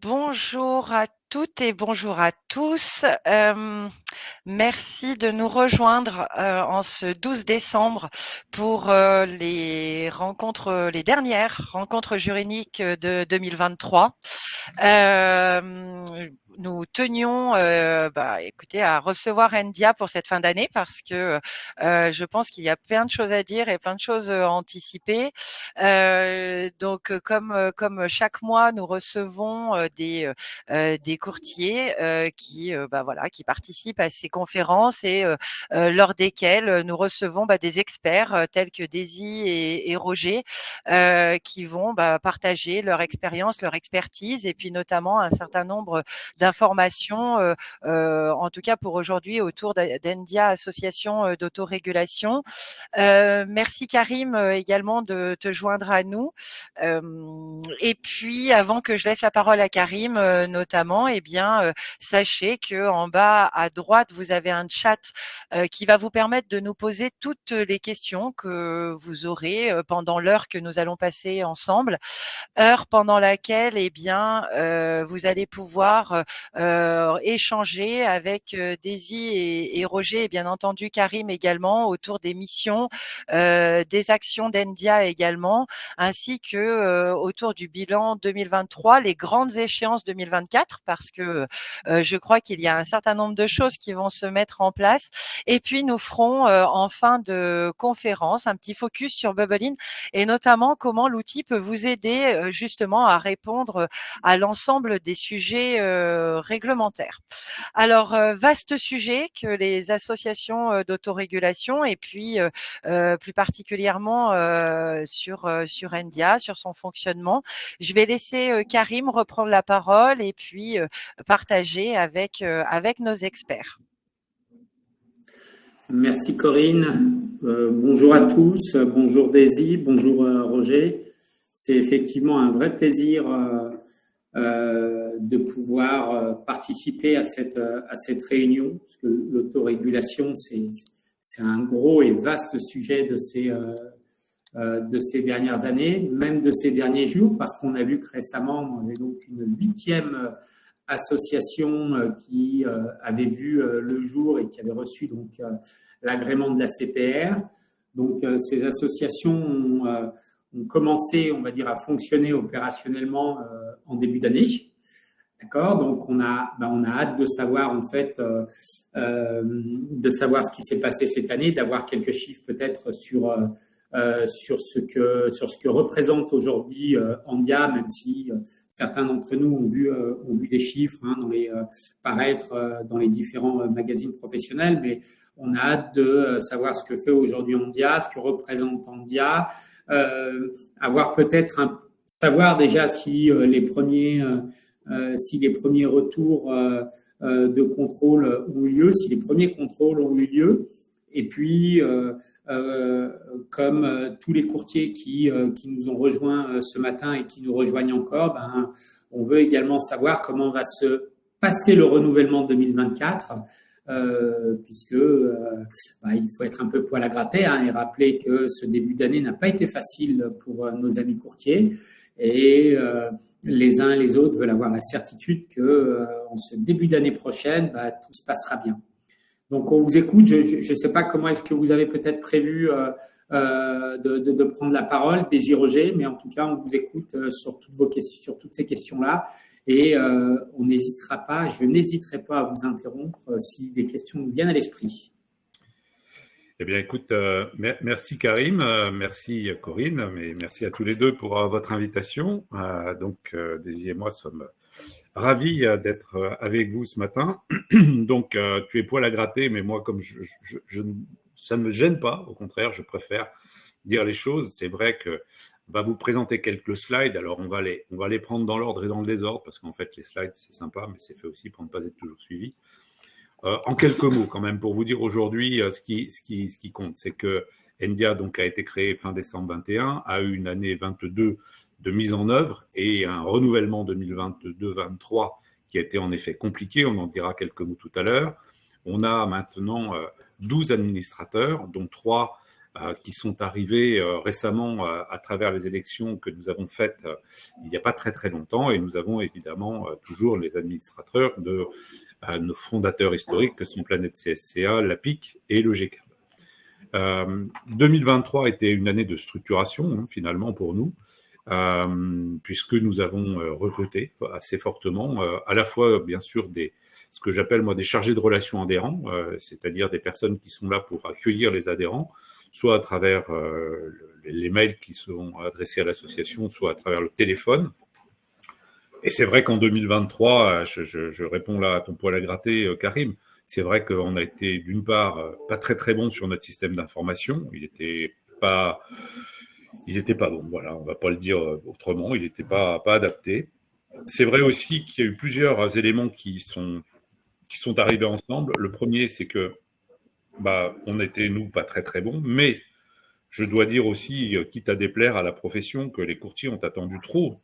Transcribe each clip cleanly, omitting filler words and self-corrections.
Bonjour à toutes et bonjour à tous. Merci de nous rejoindre en ce 12 décembre pour les dernières rencontres juridiques de 2023. Nous tenions, écoutez, à recevoir Endia pour cette fin d'année parce que je pense qu'il y a plein de choses à dire et plein de choses à anticiper. Comme chaque mois, nous recevons des courtiers qui participent à ces conférences et lors desquelles nous recevons des experts tels que Daisy et Roger qui vont partager leur expérience, leur expertise et puis notamment un certain nombre d'informations, en tout cas pour aujourd'hui, autour d'Endia Association d'autorégulation. Merci Karim également de te joindre à nous. Et puis avant que je laisse la parole à Karim notamment, sachez que en bas à droite vous avez un chat qui va vous permettre de nous poser toutes les questions que vous aurez pendant l'heure que nous allons passer ensemble, heure pendant laquelle vous allez pouvoir échanger avec Daisy et Roger et bien entendu Karim également autour des missions, des actions d'Endia également, ainsi que autour du bilan 2023, les grandes échéances 2024, parce que je crois qu'il y a un certain nombre de choses qui vont se mettre en place. Et puis nous ferons en fin de conférence un petit focus sur Bubblein et notamment comment l'outil peut vous aider justement à répondre à l'ensemble des sujets réglementaires. Alors, vaste sujet que les associations d'autorégulation et puis plus particulièrement sur Endia, sur son fonctionnement. Je vais laisser Karim reprendre la parole et puis partager avec nos experts. Merci Corinne. Bonjour à tous. Bonjour Daisy. Bonjour Roger. C'est effectivement un vrai plaisir de pouvoir participer à cette réunion, parce que l'autorégulation, c'est un gros et vaste sujet de ces dernières années, même de ces derniers jours, parce qu'on a vu que récemment, on avait donc une 8e association qui avait vu le jour et qui avait reçu donc l'agrément de la CPR. Donc ces associations ont commencé, on va dire, à fonctionner opérationnellement en début d'année. D'accord, donc on a hâte de savoir en fait, de savoir ce qui s'est passé cette année, d'avoir quelques chiffres peut-être sur ce que représente aujourd'hui Endia, même si certains d'entre nous ont vu des chiffres paraître dans les différents magazines professionnels, mais on a hâte de savoir ce que fait aujourd'hui Endia, ce que représente Endia, avoir peut-être savoir déjà si les premiers retours de contrôle ont eu lieu, si les premiers contrôles ont eu lieu. Et puis, comme tous les courtiers qui nous ont rejoints ce matin et qui nous rejoignent encore, on veut également savoir comment va se passer le renouvellement 2024, puisque il faut être un peu poil à gratter et rappeler que ce début d'année n'a pas été facile pour nos amis courtiers. Et les uns et les autres veulent avoir la certitude que en ce début d'année prochaine, tout se passera bien. Donc, on vous écoute. Je ne sais pas comment est-ce que vous avez peut-être prévu de prendre la parole, Daisy, Roger, mais en tout cas, on vous écoute sur toutes vos questions, sur toutes ces questions-là. Et on n'hésitera pas, je n'hésiterai pas à vous interrompre si des questions nous viennent à l'esprit. Eh bien, écoute, merci Karim, merci Corinne, mais merci à tous les deux pour votre invitation. Daisy et moi sommes ravis d'être avec vous ce matin. Donc, tu es poil à gratter, mais moi, comme ça ne me gêne pas, au contraire, je préfère dire les choses. C'est vrai que va vous présenter quelques slides. Alors, on va les prendre dans l'ordre et dans le désordre, parce qu'en fait, les slides, c'est sympa, mais c'est fait aussi pour ne pas être toujours suivi. En quelques mots, quand même, pour vous dire aujourd'hui ce qui compte, c'est que Endia donc a été créé fin décembre 21, a eu une année 22 de mise en œuvre et un renouvellement 2022-23 qui a été en effet compliqué. On en dira quelques mots tout à l'heure. On a maintenant 12 administrateurs, dont 3 qui sont arrivés récemment à travers les élections que nous avons faites il n'y a pas très très longtemps, et nous avons évidemment toujours les administrateurs de nos fondateurs historiques que sont Planète CSCA, l'APIC et le GCAB. 2023 était une année de structuration finalement pour nous, puisque nous avons recruté assez fortement, à la fois bien sûr ce que j'appelle moi des chargés de relations adhérents, c'est-à-dire des personnes qui sont là pour accueillir les adhérents, soit à travers les mails qui sont adressés à l'association, soit à travers le téléphone. Et c'est vrai qu'en 2023, je réponds là à ton poil à gratter, Karim, c'est vrai qu'on a été d'une part pas très très bon sur notre système d'information, il était pas bon, voilà, on va pas le dire autrement, il n'était pas adapté. C'est vrai aussi qu'il y a eu plusieurs éléments qui sont arrivés ensemble. Le premier, c'est que on était, nous, pas très très bons, mais je dois dire aussi, quitte à déplaire à la profession, que les courtiers ont attendu trop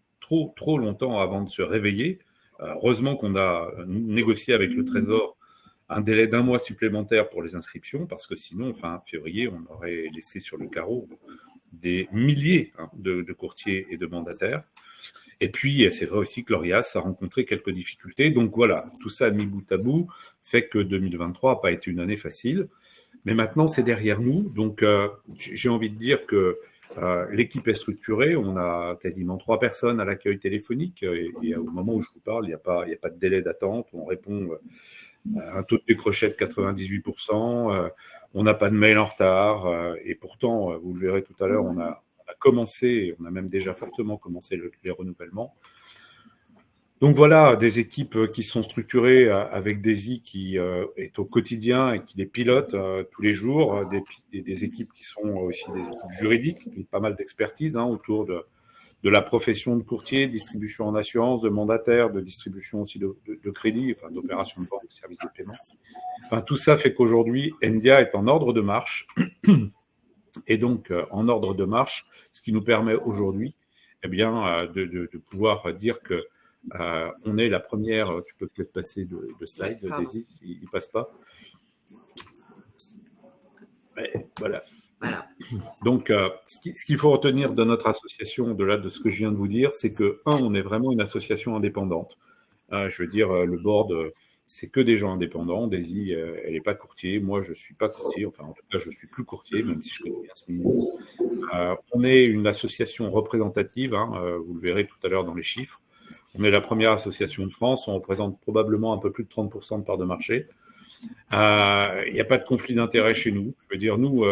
longtemps avant de se réveiller. Heureusement qu'on a négocié avec le Trésor un délai d'1 mois supplémentaire pour les inscriptions, parce que sinon, fin février, on aurait laissé sur le carreau des milliers de courtiers et de mandataires. Et puis, c'est vrai aussi que l'Orias a rencontré quelques difficultés. Donc voilà, tout ça mis bout à bout fait que 2023 n'a pas été une année facile. Mais maintenant, c'est derrière nous. Donc, j'ai envie de dire que l'équipe est structurée. On a quasiment 3 personnes à l'accueil téléphonique. Et au moment où je vous parle, il n'y a pas de délai d'attente. On répond à un taux de décroché de 98%. On n'a pas de mail en retard. Et pourtant, vous le verrez tout à l'heure, on a commencé, on a même déjà fortement commencé les renouvellements. Donc voilà, des équipes qui sont structurées avec Daisy qui est au quotidien et qui les pilote tous les jours, des équipes qui sont aussi des équipes juridiques, avec pas mal d'expertise autour de la profession de courtier, distribution en assurance, de mandataire, de distribution aussi de crédit, enfin d'opération de banque, de services de paiement. Enfin, tout ça fait qu'aujourd'hui, Endia est en ordre de marche. Et donc, en ordre de marche, ce qui nous permet aujourd'hui de pouvoir dire que on est la première. Tu peux peut-être passer de slide, Daisy, il ne passe pas. Ouais, voilà. Donc, ce qu'il faut retenir de notre association, au-delà de ce que je viens de vous dire, c'est que, on est vraiment une association indépendante. Je veux dire, le board, c'est que des gens indépendants. Daisy, elle n'est pas courtier. Moi, je ne suis pas courtier. Enfin, en tout cas, je ne suis plus courtier, même si je connais bien ce milieu. On est une association représentative. Vous le verrez tout à l'heure dans les chiffres. On est la première association de France. On représente probablement un peu plus de 30% de part de marché. Il n'y a pas de conflit d'intérêt chez nous. Je veux dire, nous,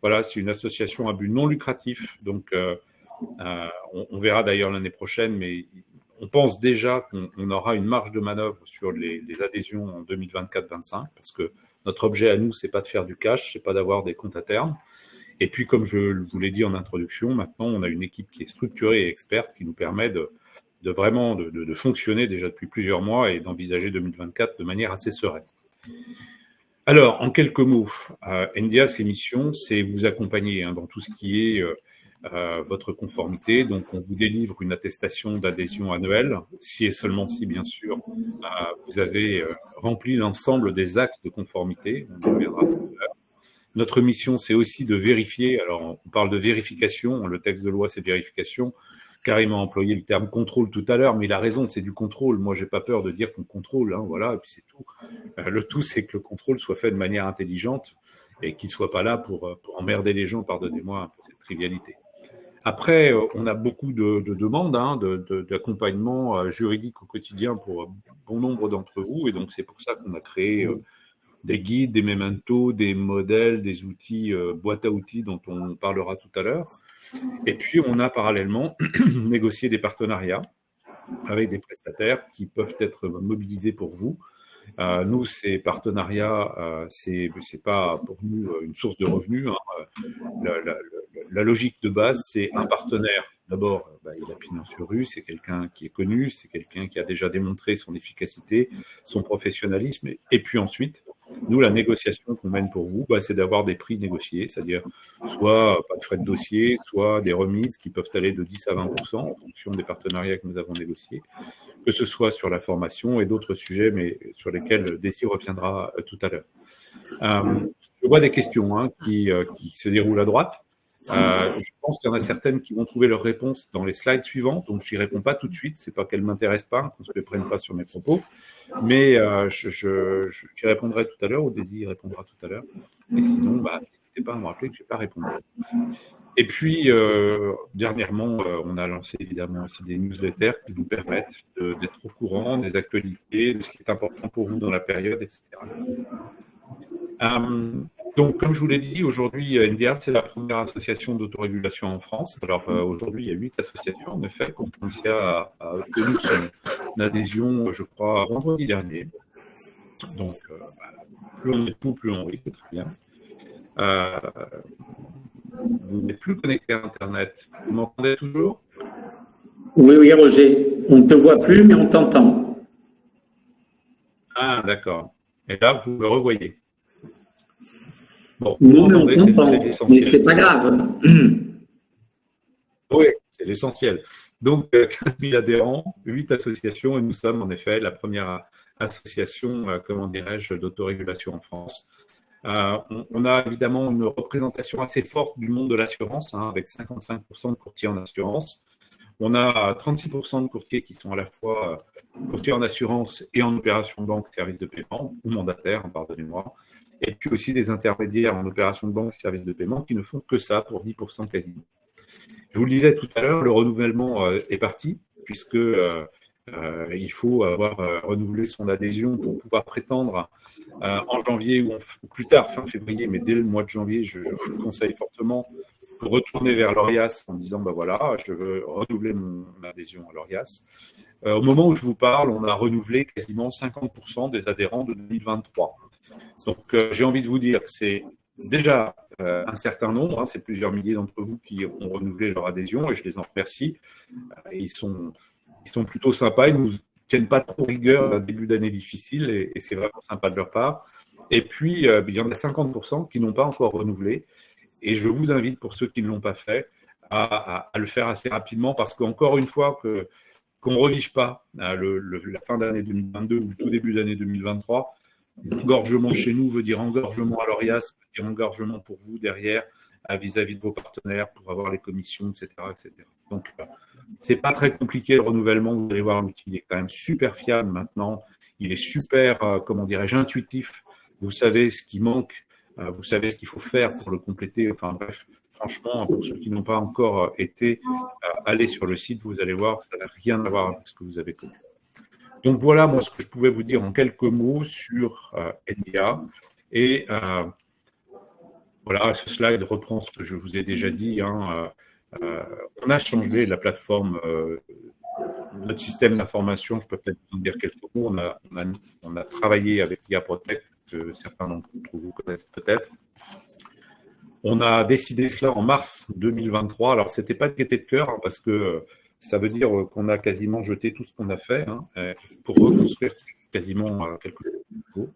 voilà, c'est une association à but non lucratif. Donc, on verra d'ailleurs l'année prochaine, mais on pense déjà qu'on aura une marge de manœuvre sur les adhésions en 2024-25, parce que notre objet à nous, c'est pas de faire du cash, c'est pas d'avoir des comptes à terme. Et puis, comme je vous l'ai dit en introduction, maintenant, on a une équipe qui est structurée et experte qui nous permet de vraiment de fonctionner déjà depuis plusieurs mois et d'envisager 2024 de manière assez sereine. Alors, en quelques mots, Endia, ses missions, c'est vous accompagner dans tout ce qui est votre conformité. Donc, on vous délivre une attestation d'adhésion annuelle, si et seulement si, bien sûr, vous avez rempli l'ensemble des axes de conformité. On y reviendra tout à l'heure. Notre mission, c'est aussi de vérifier. Alors, on parle de vérification. Le texte de loi, c'est vérification. Karim a employé le terme contrôle tout à l'heure, mais il a raison, c'est du contrôle. Moi, j'ai pas peur de dire qu'on contrôle, voilà, et puis c'est tout. Le tout, c'est que le contrôle soit fait de manière intelligente et qu'il soit pas là pour emmerder les gens, pardonnez-moi un peu cette trivialité. Après, on a beaucoup de demandes d'accompagnement juridique au quotidien pour bon nombre d'entre vous, et donc c'est pour ça qu'on a créé des guides, des mementos, des modèles, des outils, boîte à outils dont on parlera tout à l'heure. Et puis, on a parallèlement négocié des partenariats avec des prestataires qui peuvent être mobilisés pour vous. Nous, ces partenariats, c'est pas pour nous une source de revenus. La logique de base, c'est un partenaire. D'abord, il a pignon sur rue, c'est quelqu'un qui est connu, c'est quelqu'un qui a déjà démontré son efficacité, son professionnalisme. Et puis ensuite, nous, la négociation qu'on mène pour vous, c'est d'avoir des prix négociés, c'est-à-dire soit pas de frais de dossier, soit des remises qui peuvent aller de 10 à 20% en fonction des partenariats que nous avons négociés, que ce soit sur la formation et d'autres sujets, mais sur lesquels Daisy reviendra tout à l'heure. je vois des questions qui se déroulent à droite. Je pense qu'il y en a certaines qui vont trouver leur réponse dans les slides suivants, donc je n'y réponds pas tout de suite. C'est pas qu'elles ne m'intéressent pas, qu'on ne se prenne pas sur mes propos, mais j'y répondrai tout à l'heure, ou Daisy y répondra tout à l'heure. Et sinon, n'hésitez pas à me rappeler que je n'ai pas répondu. Et puis, dernièrement, on a lancé évidemment aussi des newsletters qui vous permettent d'être au courant des actualités, de ce qui est important pour vous dans la période, etc. Donc, comme je vous l'ai dit, aujourd'hui, NDR, c'est la première association d'autorégulation en France. Alors, aujourd'hui, il y a 8 associations, en effet. Constantia a obtenu son adhésion, je crois, vendredi dernier. Donc, plus on est plus on rit, c'est très bien. Vous n'êtes plus connecté à Internet. Vous m'entendez toujours? Oui, Roger. On ne te voit plus, mais on t'entend. Ah, d'accord. Et là, vous me revoyez. Bon, non, mais on t'entend. Mais c'est pas grave. Oui, c'est l'essentiel. Donc, 15 000 adhérents, 8 associations, et nous sommes en effet la première association, comment dirais-je, d'autorégulation en France. On a évidemment une représentation assez forte du monde de l'assurance, avec 55% de courtiers en assurance. On a 36% de courtiers qui sont à la fois courtiers en assurance et en opération de banque, services de paiement, ou mandataires, pardonnez-moi. Et puis aussi des intermédiaires en opération de banque, services de paiement, qui ne font que ça pour 10% quasiment. Je vous le disais tout à l'heure, le renouvellement est parti, puisque il faut avoir renouvelé son adhésion pour pouvoir prétendre en janvier ou plus tard, fin février, mais dès le mois de janvier, je vous le conseille fortement, de retourner vers l'ORIAS en disant, voilà, je veux renouveler mon adhésion à l'ORIAS. Au moment où je vous parle, on a renouvelé quasiment 50% des adhérents de 2023. Donc, j'ai envie de vous dire que c'est déjà un certain nombre, c'est plusieurs milliers d'entre vous qui ont renouvelé leur adhésion, et je les en remercie. Ils sont plutôt sympas, ils ne nous tiennent pas trop rigueur à un début d'année difficile, et c'est vraiment sympa de leur part. Et puis, il y en a 50% qui n'ont pas encore renouvelé, et je vous invite, pour ceux qui ne l'ont pas fait, à le faire assez rapidement, parce qu'encore une fois, qu'on ne revive pas la fin d'année 2022 ou le tout début d'année 2023, engorgement chez nous veut dire engorgement à l'ORIAS, veut dire engorgement pour vous derrière, vis-à-vis de vos partenaires, pour avoir les commissions, etc. etc. Donc, c'est pas très compliqué le renouvellement, vous allez voir, l'outil est quand même super fiable maintenant, il est super, comment dirais-je, intuitif, vous savez ce qui manque, vous savez ce qu'il faut faire pour le compléter, enfin bref, franchement, pour ceux qui n'ont pas encore été, allez sur le site, vous allez voir, ça n'a rien à voir avec ce que vous avez connu. Donc voilà, moi, ce que je pouvais vous dire en quelques mots sur NDA. Et voilà, ce slide reprend ce que je vous ai déjà dit. On a changé la plateforme, notre système d'information. Je peux peut-être vous en dire quelques mots. On a travaillé avec IA Protect, que certains d'entre vous connaissent peut-être. On a décidé cela en mars 2023. Alors, ce n'était pas de gaieté de cœur, parce que ça veut dire qu'on a quasiment jeté tout ce qu'on a fait pour reconstruire quasiment quelque chose.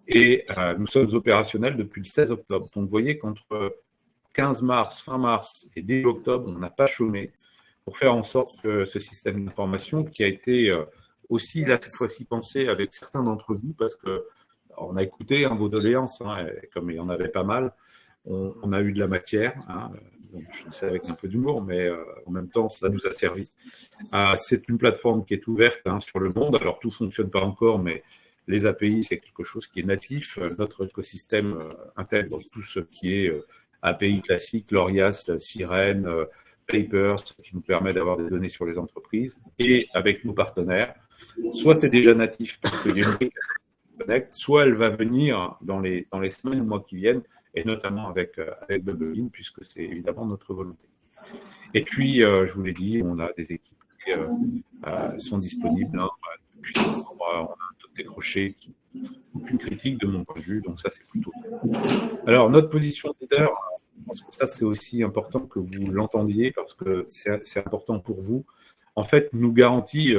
Et nous sommes opérationnels depuis le 16 octobre. Donc, vous voyez qu'entre 15 mars, fin mars et début octobre, on n'a pas chômé pour faire en sorte que ce système d'information, qui a été aussi, là, cette fois-ci, pensé avec certains d'entre vous, parce qu'on a écouté vos doléances, comme il y en avait pas mal, on a eu de la matière, donc je dis ça avec un peu d'humour, mais en même temps, ça nous a servi. C'est une plateforme qui est ouverte sur le monde. Alors, tout ne fonctionne pas encore, mais les API, c'est quelque chose qui est natif. Notre écosystème intègre tout ce qui est API classique, l'ORIAS, Sirène, Papers, qui nous permet d'avoir des données sur les entreprises. Et avec nos partenaires, soit c'est déjà natif parce qu'il y a une brique qui connecte, soit elle va venir dans les semaines ou mois qui viennent, et notamment avec Bubblebean, puisque c'est évidemment notre volonté. Et puis, je vous l'ai dit, on a des équipes qui sont disponibles. Depuis septembre, on a un taux de décroché qui aucune critique de mon point de vue, donc ça, c'est plutôt bien. Alors, notre position leader, je pense que ça, c'est aussi important que vous l'entendiez, parce que c'est important pour vous. En fait, nous garantit,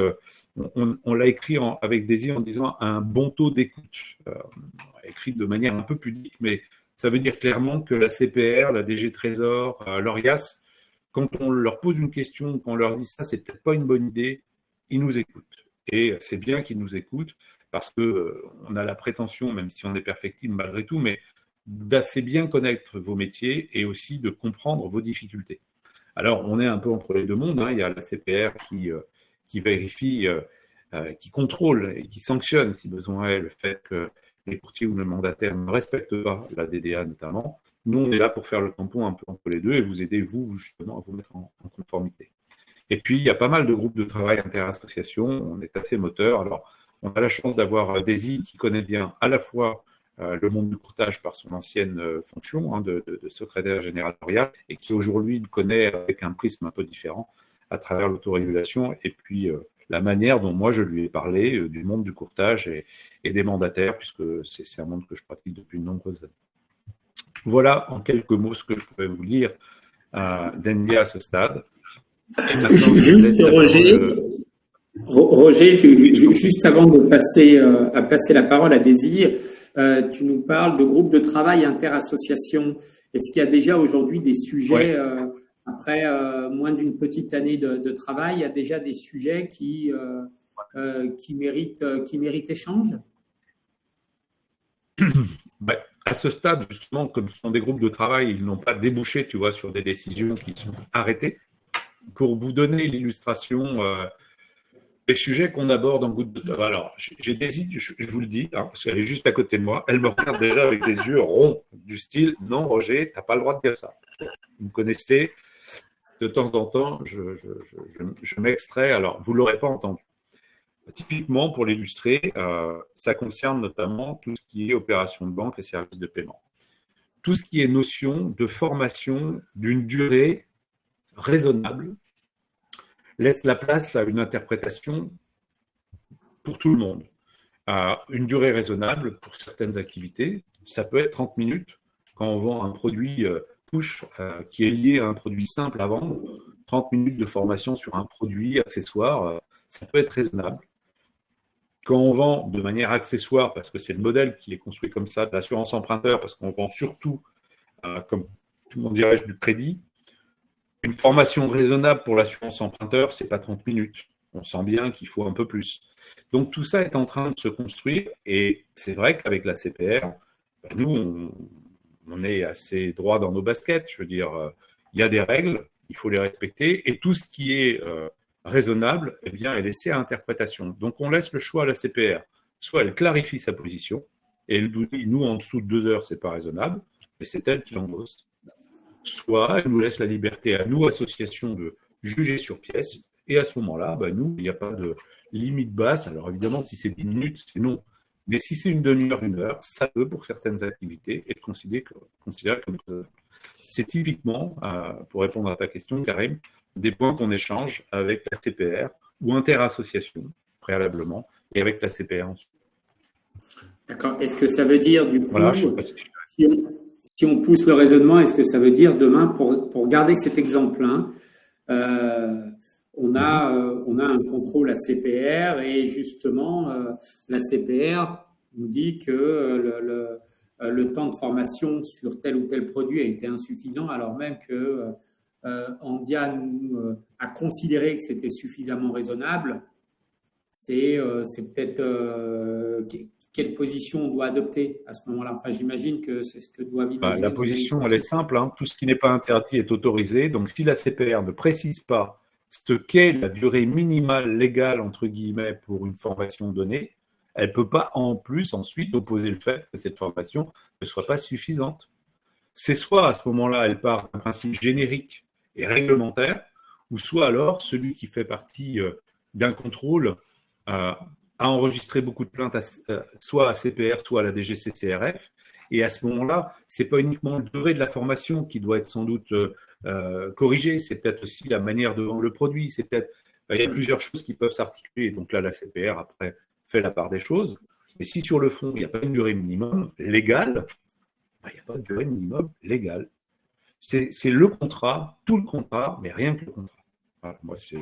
on l'a écrit avec Daisy en disant un bon taux d'écoute, écrit de manière un peu pudique, mais ça veut dire clairement que la CPR, la DG Trésor, l'ORIAS, quand on leur pose une question, quand on leur dit ça, c'est peut-être pas une bonne idée, ils nous écoutent. Et c'est bien qu'ils nous écoutent, parce qu'on a la prétention, même si on est perfectible malgré tout, mais d'assez bien connaître vos métiers et aussi de comprendre vos difficultés. Alors, on est un peu entre les deux mondes, hein. Il y a la CPR qui vérifie, qui contrôle et qui sanctionne, si besoin est, le fait que les courtiers ou les mandataires ne respectent pas la DDA notamment. Nous, on est là pour faire le tampon un peu entre les deux et vous aider, vous, justement, à vous mettre en conformité. Et puis, il y a pas mal de groupes de travail interassociations. On est assez moteur. Alors, on a la chance d'avoir Daisy qui connaît bien à la fois le monde du courtage par son ancienne fonction de secrétaire général lauréat et qui aujourd'hui le connaît avec un prisme un peu différent à travers l'autorégulation et puis la manière dont moi je lui ai parlé du monde du courtage et des mandataires, puisque c'est un monde que je pratique depuis de nombreuses années. Voilà en quelques mots ce que je pourrais vous dire d'NDA à ce stade. Juste Roger, juste avant de passer la parole à Daisy, tu nous parles de groupes de travail interassociations. Est-ce qu'il y a déjà aujourd'hui des sujets, après moins d'une petite année de travail, il y a déjà des sujets qui méritent échange? À ce stade, justement, comme ce sont des groupes de travail, ils n'ont pas débouché, tu vois, sur des décisions qui sont arrêtées. Pour vous donner l'illustration des sujets qu'on aborde en groupe de travail. Alors, j'ai Daisy, je vous le dis, hein, parce qu'elle est juste à côté de moi. Elle me regarde déjà avec des yeux ronds, du style « Non, Roger, tu n'as pas le droit de dire ça. » Vous me connaissez, de temps en temps, je m'extrais. Alors, vous ne l'aurez pas entendu. Typiquement, pour l'illustrer, ça concerne notamment tout ce qui est opération de banque et services de paiement. Tout ce qui est notion de formation d'une durée raisonnable laisse la place à une interprétation pour tout le monde. Une durée raisonnable pour certaines activités, ça peut être 30 minutes. Quand on vend un produit push qui est lié à un produit simple à vendre, 30 minutes de formation sur un produit accessoire, ça peut être raisonnable. Quand on vend de manière accessoire, parce que c'est le modèle qui est construit comme ça, de l'assurance emprunteur, parce qu'on vend surtout, comme tout le monde dirait, du crédit, une formation raisonnable pour l'assurance emprunteur, ce n'est pas 30 minutes. On sent bien qu'il faut un peu plus. Donc tout ça est en train de se construire et c'est vrai qu'avec la CPR, nous, on est assez droit dans nos baskets. Je veux dire, il y a des règles, il faut les respecter et tout ce qui est raisonnable eh bien, est laissé à interprétation. Donc on laisse le choix à la CPR. Soit elle clarifie sa position et elle nous dit, nous, en dessous de 2 heures, ce n'est pas raisonnable, mais c'est elle qui l'endosse. Soit elle nous laisse la liberté à nous, associations, de juger sur pièce. Et à ce moment-là, nous, il n'y a pas de limite basse. Alors évidemment, si c'est 10 minutes, c'est non. Mais si c'est une demi-heure, 1 heure, ça peut, pour certaines activités, être considéré comme... C'est typiquement, pour répondre à ta question, Karim, des points qu'on échange avec la CPR ou interassociation, préalablement, et avec la CPR ensuite. D'accord. Est-ce que ça veut dire, du coup, voilà, si on pousse le raisonnement, est-ce que ça veut dire demain, pour garder cet exemple, on a un contrôle à CPR et justement, la CPR nous dit que le temps de formation sur tel ou tel produit a été insuffisant, alors même que Andia a considéré que c'était suffisamment raisonnable. C'est peut-être quelle position on doit adopter à ce moment-là. Enfin, j'imagine que c'est ce que doivent imaginer. La position, elle est simple. Tout ce qui n'est pas interdit est autorisé. Donc, si la CPR ne précise pas ce qu'est la durée minimale légale, entre guillemets, pour une formation donnée, elle ne peut pas en plus ensuite opposer le fait que cette formation ne soit pas suffisante. C'est soit à ce moment-là, elle part d'un principe générique et réglementaire, ou soit alors celui qui fait partie d'un contrôle a enregistré beaucoup de plaintes soit à CPR, soit à la DGCCRF. Et à ce moment-là, ce n'est pas uniquement la durée de la formation qui doit être sans doute corrigée, c'est peut-être aussi la manière de vendre le produit, c'est peut-être, il y a plusieurs choses qui peuvent s'articuler. Donc là, la CPR, après, fait la part des choses. Mais si sur le fond, il n'y a pas une durée minimum légale, il n'y a pas de durée minimum légale. C'est le contrat, tout le contrat, mais rien que le contrat. Voilà, moi, c'est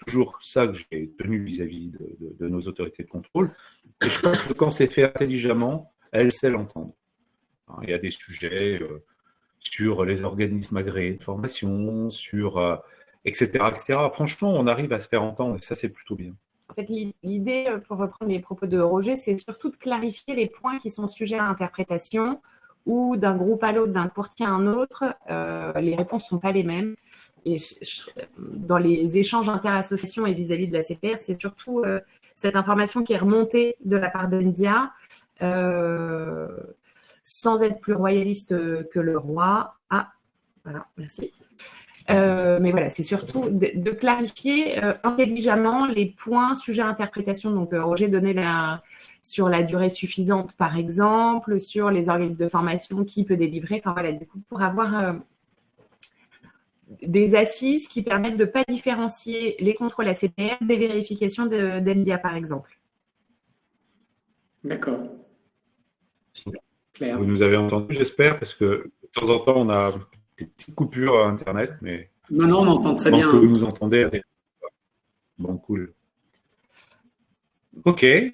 toujours ça que j'ai tenu vis-à-vis de nos autorités de contrôle. Et je pense que quand c'est fait intelligemment, elles savent l'entendre. Il y a des sujets sur les organismes agréés de formation, sur etc., etc. Franchement, on arrive à se faire entendre et ça, c'est plutôt bien. En fait, l'idée, pour reprendre les propos de Roger, c'est surtout de clarifier les points qui sont sujets à interprétation ou d'un groupe à l'autre, d'un courtier à un autre, les réponses ne sont pas les mêmes. Et dans les échanges inter-associations et vis-à-vis de la CPR, c'est surtout cette information qui est remontée de la part d'Endia, sans être plus royaliste que le roi. Ah, voilà, merci. Mais voilà, c'est surtout de clarifier intelligemment les points sujets à interprétation. Donc, Roger donnait sur la durée suffisante, par exemple, sur les organismes de formation, qui peut délivrer. Enfin, voilà, du coup, pour avoir des assises qui permettent de ne pas différencier les contrôles ACPR des vérifications d'Endia, par exemple. D'accord. Claire. Vous nous avez entendu, j'espère, parce que de temps en temps, on a des petites coupures à Internet, mais Non, on entend très je pense bien. que vous nous entendez. Bon, cool. OK. Si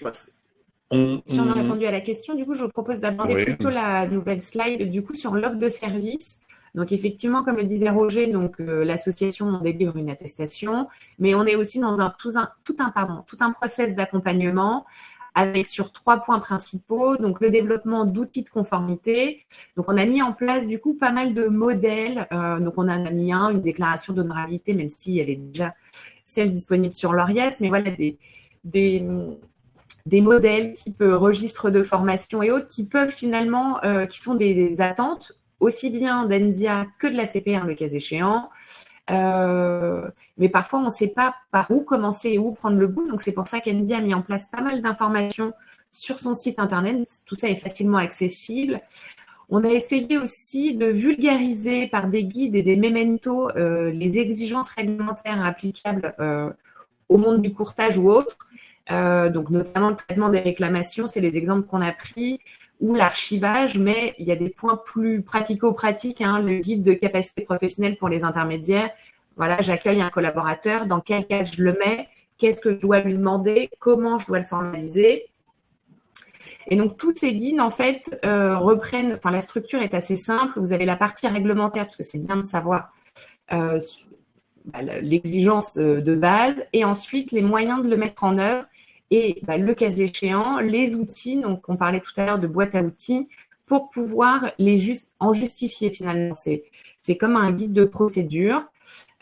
on a répondu à la question, du coup, je vous propose d'aborder plutôt la nouvelle slide, du coup, sur l'offre de service. Donc, effectivement, comme le disait Roger, donc l'association délivre une attestation, mais on est aussi dans tout un process d'accompagnement avec sur 3 points principaux. Donc, le développement d'outils de conformité. Donc, on a mis en place, du coup, pas mal de modèles. Donc, on en a mis une déclaration d'honorabilité, même si elle est déjà celle disponible sur l'ORIAS, mais voilà, des modèles type registre de formation et autres qui peuvent finalement, qui sont des attentes aussi bien d'Endia que de la CPR le cas échéant. Mais parfois, on ne sait pas par où commencer et où prendre le bout. Donc, c'est pour ça qu'Endia a mis en place pas mal d'informations sur son site Internet. Tout ça est facilement accessible. On a essayé aussi de vulgariser par des guides et des mementos les exigences réglementaires applicables au monde du courtage ou autre. Donc, notamment le traitement des réclamations, c'est les exemples qu'on a pris, ou l'archivage, mais il y a des points plus pratico-pratiques, le guide de capacité professionnelle pour les intermédiaires. Voilà, j'accueille un collaborateur, dans quel cas je le mets, qu'est-ce que je dois lui demander, comment je dois le formaliser. Et donc, tous ces guides, en fait, reprennent, enfin, la structure est assez simple. Vous avez la partie réglementaire, parce que c'est bien de savoir l'exigence de base, et ensuite les moyens de le mettre en œuvre. Et le cas échéant, les outils, donc on parlait tout à l'heure de boîte à outils, pour pouvoir en justifier finalement. C'est comme un guide de procédure.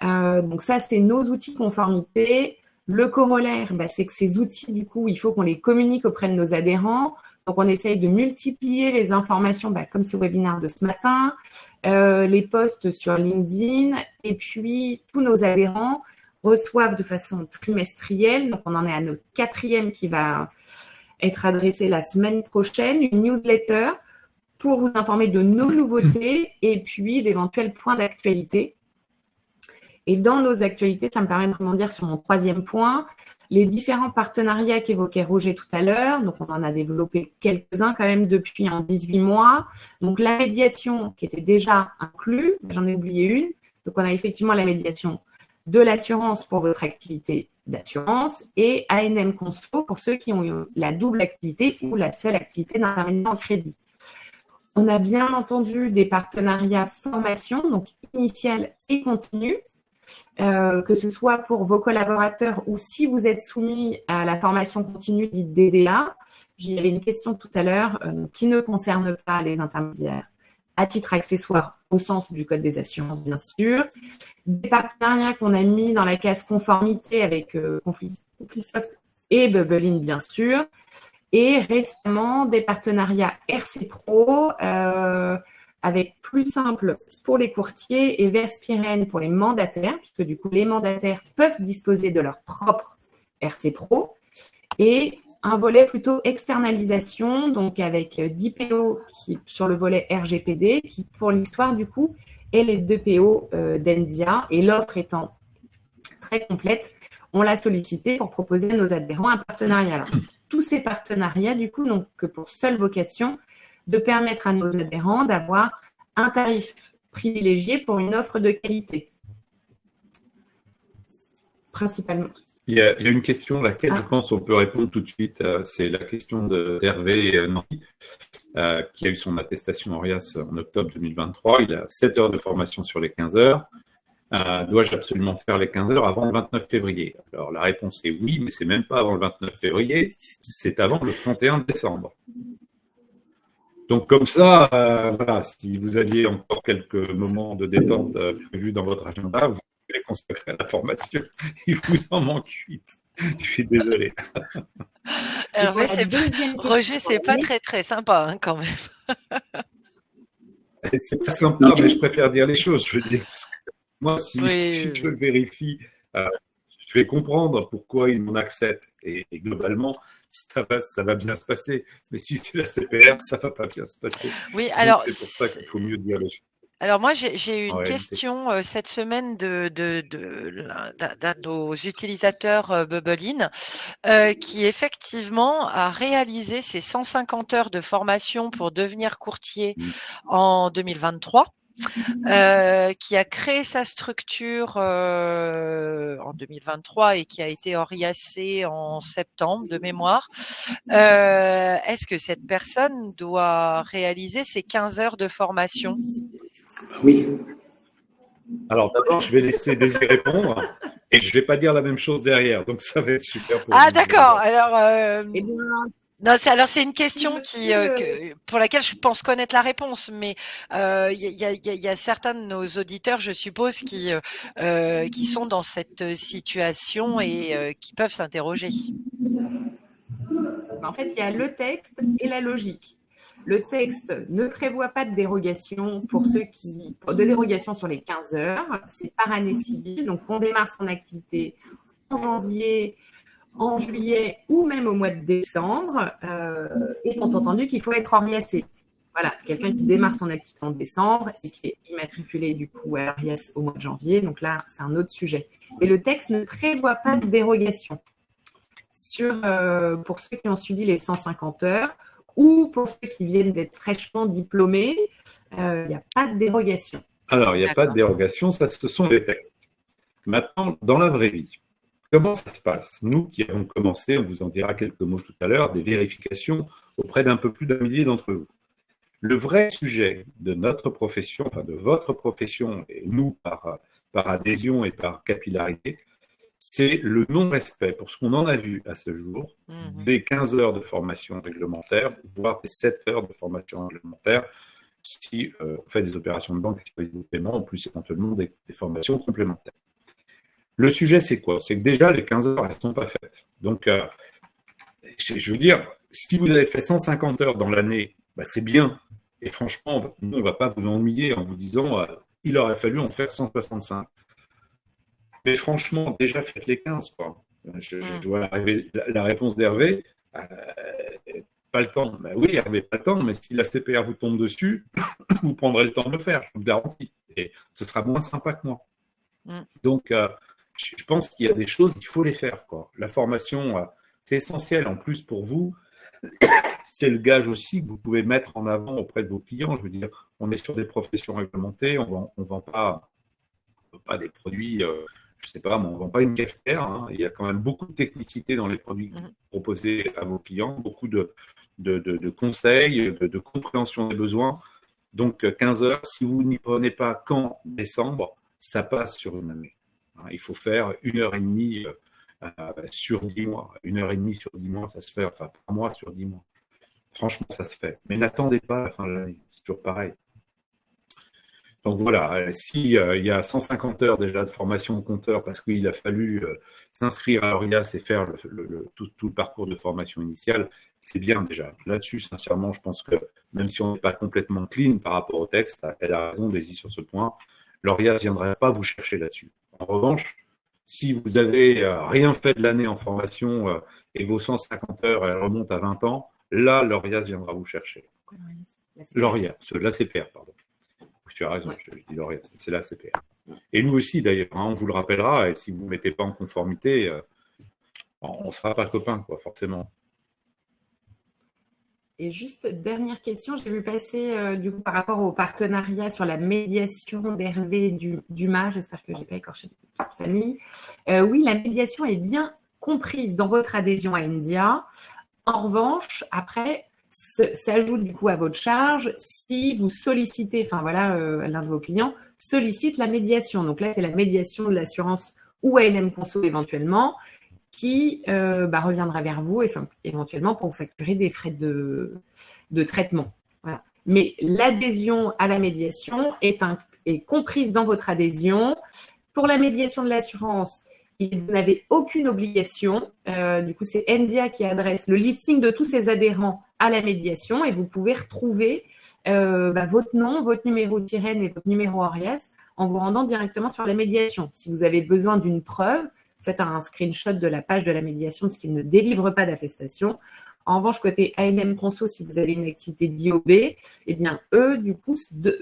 Donc ça, c'est nos outils conformité. Le corollaire, c'est que ces outils, du coup, il faut qu'on les communique auprès de nos adhérents. Donc, on essaye de multiplier les informations, comme ce webinaire de ce matin, les posts sur LinkedIn, et puis tous nos adhérents reçoivent de façon trimestrielle, donc on en est à notre 4e qui va être adressé la semaine prochaine, une newsletter pour vous informer de nos nouveautés et puis d'éventuels points d'actualité. Et dans nos actualités, ça me permet de rebondir sur mon 3e point, les différents partenariats qu'évoquait Roger tout à l'heure. Donc, on en a développé quelques-uns quand même depuis 18 mois. Donc, la médiation qui était déjà inclue, j'en ai oublié une. Donc, on a effectivement la médiation de l'assurance pour votre activité d'assurance et ANM Conso pour ceux qui ont eu la double activité ou la seule activité d'intermédiaire en crédit. On a bien entendu des partenariats formation, donc initial et continu, que ce soit pour vos collaborateurs ou si vous êtes soumis à la formation continue dite DDA. J'y avais une question tout à l'heure qui ne concerne pas les intermédiaires à titre accessoire au sens du Code des assurances, bien sûr. Des partenariats qu'on a mis dans la case conformité avec Complisoft et Bubblein, bien sûr. Et récemment, des partenariats RC Pro avec Plus Simple pour les courtiers et Verspiren pour les mandataires, puisque du coup, les mandataires peuvent disposer de leur propre RC Pro. Et un volet plutôt externalisation, donc avec 10 PO qui, sur le volet RGPD, qui pour l'histoire du coup est les 2 PO d'Endia. Et l'offre étant très complète, on l'a sollicité pour proposer à nos adhérents un partenariat. Alors, tous ces partenariats du coup n'ont que pour seule vocation de permettre à nos adhérents d'avoir un tarif privilégié pour une offre de qualité. Principalement. Il y a une question à laquelle je pense on peut répondre tout de suite. C'est la question d'Hervé Nancy, qui a eu son attestation ORIAS en octobre 2023. Il a 7 heures de formation sur les 15 heures. Dois-je absolument faire les 15 heures avant le 29 février? Alors, la réponse est oui, mais c'est même pas avant le 29 février, c'est avant le 31 décembre. Donc comme ça, voilà, si vous aviez encore quelques moments de détente prévus dans votre agenda, vous pouvez les consacrer à la formation. Il vous en manque 8. Je suis désolé. Hervé, pour la deuxième Roger, question, c'est pas très très sympa hein, quand même. Et c'est pas sympa, mais je préfère dire les choses. Je veux dire, parce que moi, si Oui, je le vérifie, je vais comprendre pourquoi ils m'en acceptent. Et globalement, ça va bien se passer. Mais si c'est la CPR, ça va pas bien se passer. oui. Donc Alors, c'est pour ça qu'il faut mieux dire les choses alors moi, j'ai eu en une réalité. question cette semaine d'un de nos utilisateurs Bubblein qui effectivement a réalisé ses 150 heures de formation pour devenir courtier en 2023. Qui a créé sa structure en 2023 et qui a été oriacée en septembre de mémoire. Est-ce que cette personne doit réaliser ses 15 heures de formation? Oui. Alors d'abord, je vais laisser Daisy répondre et je vais pas dire la même chose derrière. Donc ça va être super pour Ah vous. d'accord. Alors, eh bien, non, c'est une question monsieur, pour laquelle je pense connaître la réponse, mais il y a certains de nos auditeurs, je suppose, qui sont dans cette situation et qui peuvent s'interroger. en fait, il y a le texte et la logique. Le texte ne prévoit pas de dérogation de dérogation sur les 15 heures. C'est par année civile. Donc, on démarre son activité en janvier, en juillet ou même au mois de décembre, étant entendu qu'il faut être oriacé. Voilà, quelqu'un qui démarre son activité en décembre et qui est immatriculé du coup à l'ORIAS au mois de janvier. Donc là, c'est un autre sujet. Et le texte ne prévoit pas de dérogation pour ceux qui ont suivi les 150 heures ou pour ceux qui viennent d'être fraîchement diplômés. Il n'y a pas de dérogation. Alors, il n'y a pas de dérogation, ça, ce sont les textes. Maintenant, dans la vraie vie, comment ça se passe? Nous qui avons commencé, on vous en dira quelques mots tout à l'heure, des vérifications auprès d'un peu plus d'un millier d'entre vous. Le vrai sujet de notre profession, enfin de votre profession, et nous par adhésion et par capillarité, c'est le non-respect, pour ce qu'on en a vu à ce jour, des 15 heures de formation réglementaire, voire des 7 heures de formation réglementaire, si on fait des opérations de banque et de paiement, en plus éventuellement des formations complémentaires. Le sujet, c'est quoi? C'est que déjà, les 15 heures, elles ne sont pas faites. Donc, je veux dire, si vous avez fait 150 heures dans l'année, bah, c'est bien. Et franchement, nous, on ne va pas vous ennuyer en vous disant il aurait fallu en faire 165. Mais franchement, déjà, faites les 15, quoi. Je vois la réponse d'Hervé. Pas le temps. Ben oui, Hervé, pas le temps, mais si la CPR vous tombe dessus, vous prendrez le temps de le faire, je vous le garantis. Et ce sera moins sympa que moi. Donc, je pense qu'il y a des choses, il faut les faire, quoi. La formation, c'est essentiel. En plus, pour vous, c'est le gage aussi que vous pouvez mettre en avant auprès de vos clients. Je veux dire, on est sur des professions réglementées, on ne vend pas des produits, je ne sais pas, mais on ne vend pas une cafetière. Hein. Il y a quand même beaucoup de technicité dans les produits proposés à vos clients, beaucoup de conseils, de compréhension des besoins. Donc, 15 heures, si vous n'y prenez pas qu'en décembre, ça passe sur une année. Il faut faire 1h30 sur 10 mois. 1h30 sur 10 mois, ça se fait, enfin, par mois sur 10 mois. Franchement, ça se fait. Mais n'attendez pas à la fin de l'année. C'est toujours pareil. Donc voilà, s'il y a 150 heures déjà de formation au compteur parce qu'il a fallu s'inscrire à l'ORIAS et faire tout le parcours de formation initiale, c'est bien déjà. Là-dessus, sincèrement, je pense que même si on n'est pas complètement clean par rapport au texte, elle a raison, Daisy, sur ce point, l'ORIAS ne viendrait pas vous chercher là-dessus. En revanche, si vous avez rien fait de l'année en formation et vos 150 heures, elles remontent à 20 ans, là, l'ORIAS viendra vous chercher. L'ORIAS, la CPR, pardon. Tu as raison, je dis l'ORIAS, c'est la CPR. Et nous aussi, d'ailleurs, on vous le rappellera, et si vous ne mettez pas en conformité, on ne sera pas copains, quoi, forcément. Et juste, dernière question, j'ai vu passer du coup par rapport au partenariat sur la médiation d'Hervé Dumas, j'espère que je n'ai pas écorché toute famille. Oui, la médiation est bien comprise dans votre adhésion à India. En revanche, après, s'ajoute du coup à votre charge si vous sollicitez, enfin voilà, l'un de vos clients sollicite la médiation. Donc là, c'est la médiation de l'assurance ou ALM Conso éventuellement qui reviendra vers vous éventuellement pour vous facturer des frais de traitement. Voilà. Mais l'adhésion à la médiation est comprise dans votre adhésion. Pour la médiation de l'assurance, vous n'avez aucune obligation. Du coup, c'est NDIA qui adresse le listing de tous ses adhérents à la médiation et vous pouvez retrouver votre nom, votre numéro d'IREN et votre numéro ORIAS en vous rendant directement sur la médiation. Si vous avez besoin d'une preuve, faites un screenshot de la page de la médiation parce qu'il ne délivre pas d'attestation. En revanche, côté ANM Conso, si vous avez une activité d'IOB, eh bien, eux, du coup,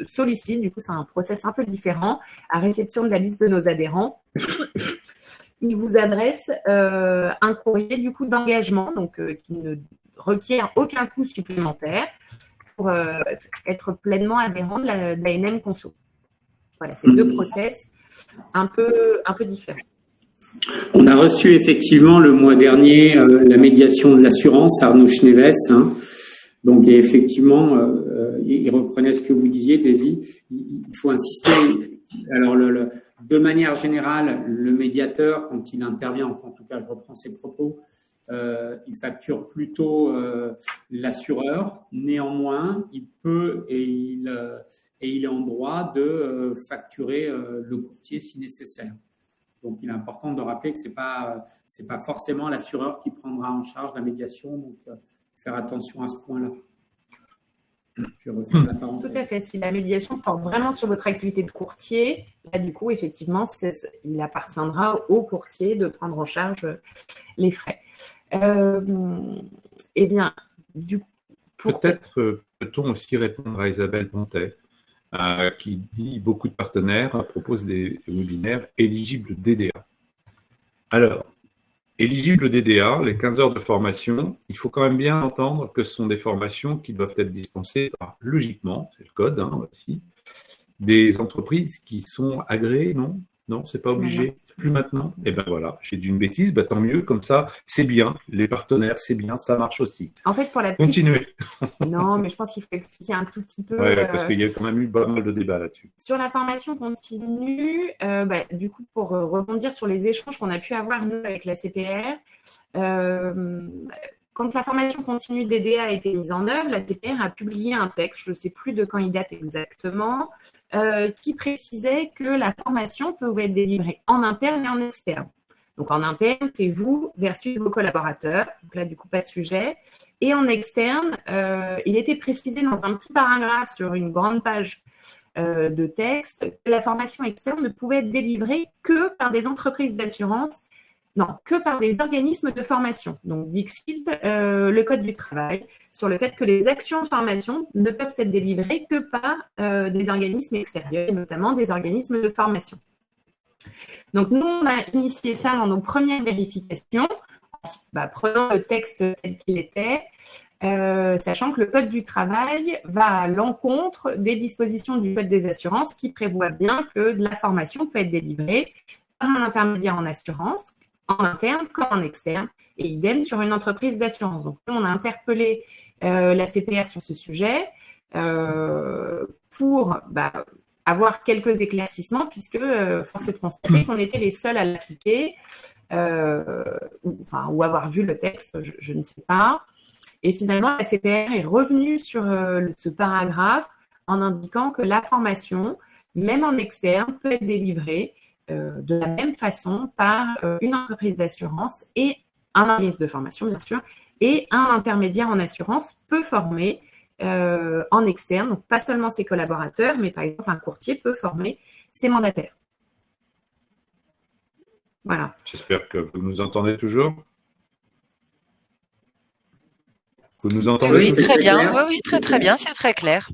sollicitent, du coup, c'est un process un peu différent, à réception de la liste de nos adhérents. Ils vous adressent un courrier, du coup, d'engagement, donc qui ne requiert aucun coût supplémentaire pour être pleinement adhérent de l'ANM Conso. Voilà, c'est deux process un peu différents. On a reçu effectivement le mois dernier la médiation de l'assurance, Arnaud Schneves. Donc effectivement, il reprenait ce que vous disiez, Daisy. Il faut insister. Alors, de manière générale, le médiateur, quand il intervient, enfin, en tout cas, je reprends ses propos, il facture plutôt l'assureur. Néanmoins, il peut et il est en droit de facturer le courtier si nécessaire. Donc, il est important de rappeler que c'est pas forcément l'assureur qui prendra en charge la médiation. Donc, faire attention à ce point-là. Je refais la parenthèse. Tout à fait. Si la médiation porte vraiment sur votre activité de courtier, là, du coup, effectivement, il appartiendra au courtier de prendre en charge les frais. Eh bien, du coup, peut-être peut-on aussi répondre à Isabelle Pontet, qui dit beaucoup de partenaires proposent des webinaires éligibles DDA. Alors, éligibles DDA, les 15 heures de formation, il faut quand même bien entendre que ce sont des formations qui doivent être dispensées par, logiquement, c'est le code aussi, des entreprises qui sont agréées, non ? Non, c'est pas obligé. Plus maintenant. Eh ben voilà, j'ai dit une bêtise, tant mieux, comme ça, c'est bien. Les partenaires, c'est bien, ça marche aussi. En fait, pour la petite... Continuez. Non, mais je pense qu'il faut expliquer un tout petit peu. Oui, parce qu'il y a quand même eu pas mal de débats là-dessus. Sur la formation continue, du coup, pour rebondir sur les échanges qu'on a pu avoir, nous, avec la CPR, quand la formation continue DDA a été mise en œuvre, la CPR a publié un texte, je ne sais plus de quand il date exactement, qui précisait que la formation pouvait être délivrée en interne et en externe. Donc, en interne, c'est vous versus vos collaborateurs. Donc là, du coup, pas de sujet. Et en externe, il était précisé dans un petit paragraphe sur une grande page de texte que la formation externe ne pouvait être délivrée que par des entreprises d'assurance, non, que par des organismes de formation. Donc, Dixit, le Code du travail, sur le fait que les actions de formation ne peuvent être délivrées que par des organismes extérieurs, et notamment des organismes de formation. Donc, nous, on a initié ça dans nos premières vérifications, prenant le texte tel qu'il était, sachant que le Code du travail va à l'encontre des dispositions du Code des assurances qui prévoit bien que de la formation peut être délivrée par un intermédiaire en assurance, en interne comme en externe, et idem sur une entreprise d'assurance. Donc, on a interpellé la CPR sur ce sujet pour avoir quelques éclaircissements, puisque force est de constater qu'on était les seuls à l'appliquer, ou avoir vu le texte, je ne sais pas. Et finalement, la CPR est revenue sur ce paragraphe en indiquant que la formation, même en externe, peut être délivrée de la même façon par une entreprise d'assurance et un organisme de formation, bien sûr, et un intermédiaire en assurance peut former en externe, donc pas seulement ses collaborateurs, mais par exemple, un courtier peut former ses mandataires. Voilà. J'espère que vous nous entendez toujours. Vous nous entendez? Oui, très bien. Oui, très très bien, c'est très clair.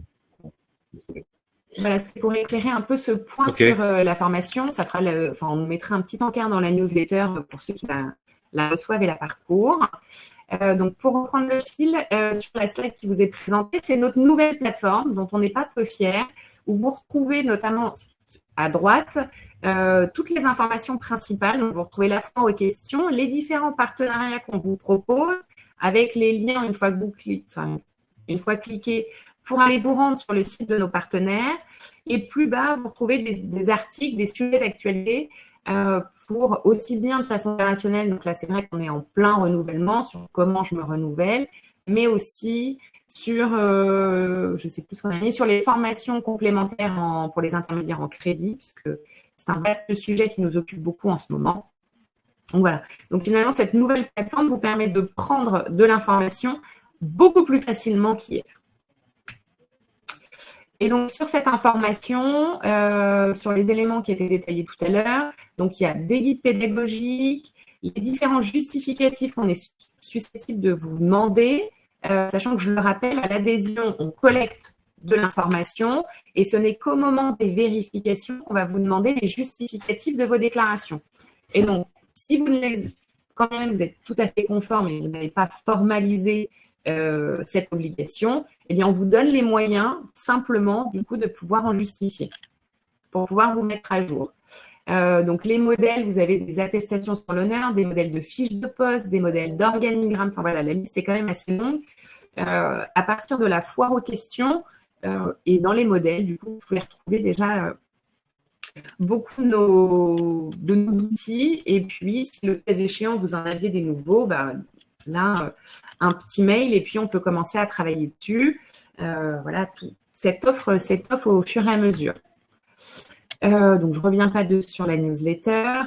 Voilà, c'est pour éclairer un peu ce point sur la formation. Ça fera on mettra un petit encart dans la newsletter pour ceux qui la reçoivent et la parcourent. Donc, pour reprendre le fil, sur la slide qui vous est présentée, c'est notre nouvelle plateforme dont on n'est pas peu fiers, où vous retrouvez notamment à droite toutes les informations principales. Donc, vous retrouvez la fois aux questions, les différents partenariats qu'on vous propose, avec les liens une fois que vous cliquez, pour aller vous rendre sur le site de nos partenaires. Et plus bas, vous retrouvez des articles, des sujets d'actualité pour aussi bien de façon opérationnelle. Donc là, c'est vrai qu'on est en plein renouvellement sur comment je me renouvelle, mais aussi sur, je ne sais plus ce qu'on a mis, sur les formations complémentaires pour les intermédiaires en crédit, puisque c'est un vaste sujet qui nous occupe beaucoup en ce moment. Donc voilà. Donc finalement, cette nouvelle plateforme vous permet de prendre de l'information beaucoup plus facilement qu'hier. Et donc sur cette information, sur les éléments qui étaient détaillés tout à l'heure, donc il y a des guides pédagogiques, les différents justificatifs qu'on est susceptible de vous demander, sachant que je le rappelle, à l'adhésion, on collecte de l'information et ce n'est qu'au moment des vérifications qu'on va vous demander les justificatifs de vos déclarations. Et donc, si vous ne les, quand même vous êtes tout à fait conforme et vous n'avez pas formalisé cette obligation, eh bien, on vous donne les moyens simplement du coup de pouvoir en justifier pour pouvoir vous mettre à jour. Donc, les modèles, vous avez des attestations sur l'honneur, des modèles de fiches de poste, des modèles d'organigramme. Enfin, voilà, la liste est quand même assez longue. À partir de la foire aux questions et dans les modèles, du coup, vous pouvez retrouver déjà beaucoup de nos outils. Et puis, si le cas échéant, vous en aviez des nouveaux, bah, là, un petit mail et puis on peut commencer à travailler dessus. Voilà, cette offre au fur et à mesure. Donc, je ne reviens pas sur la newsletter.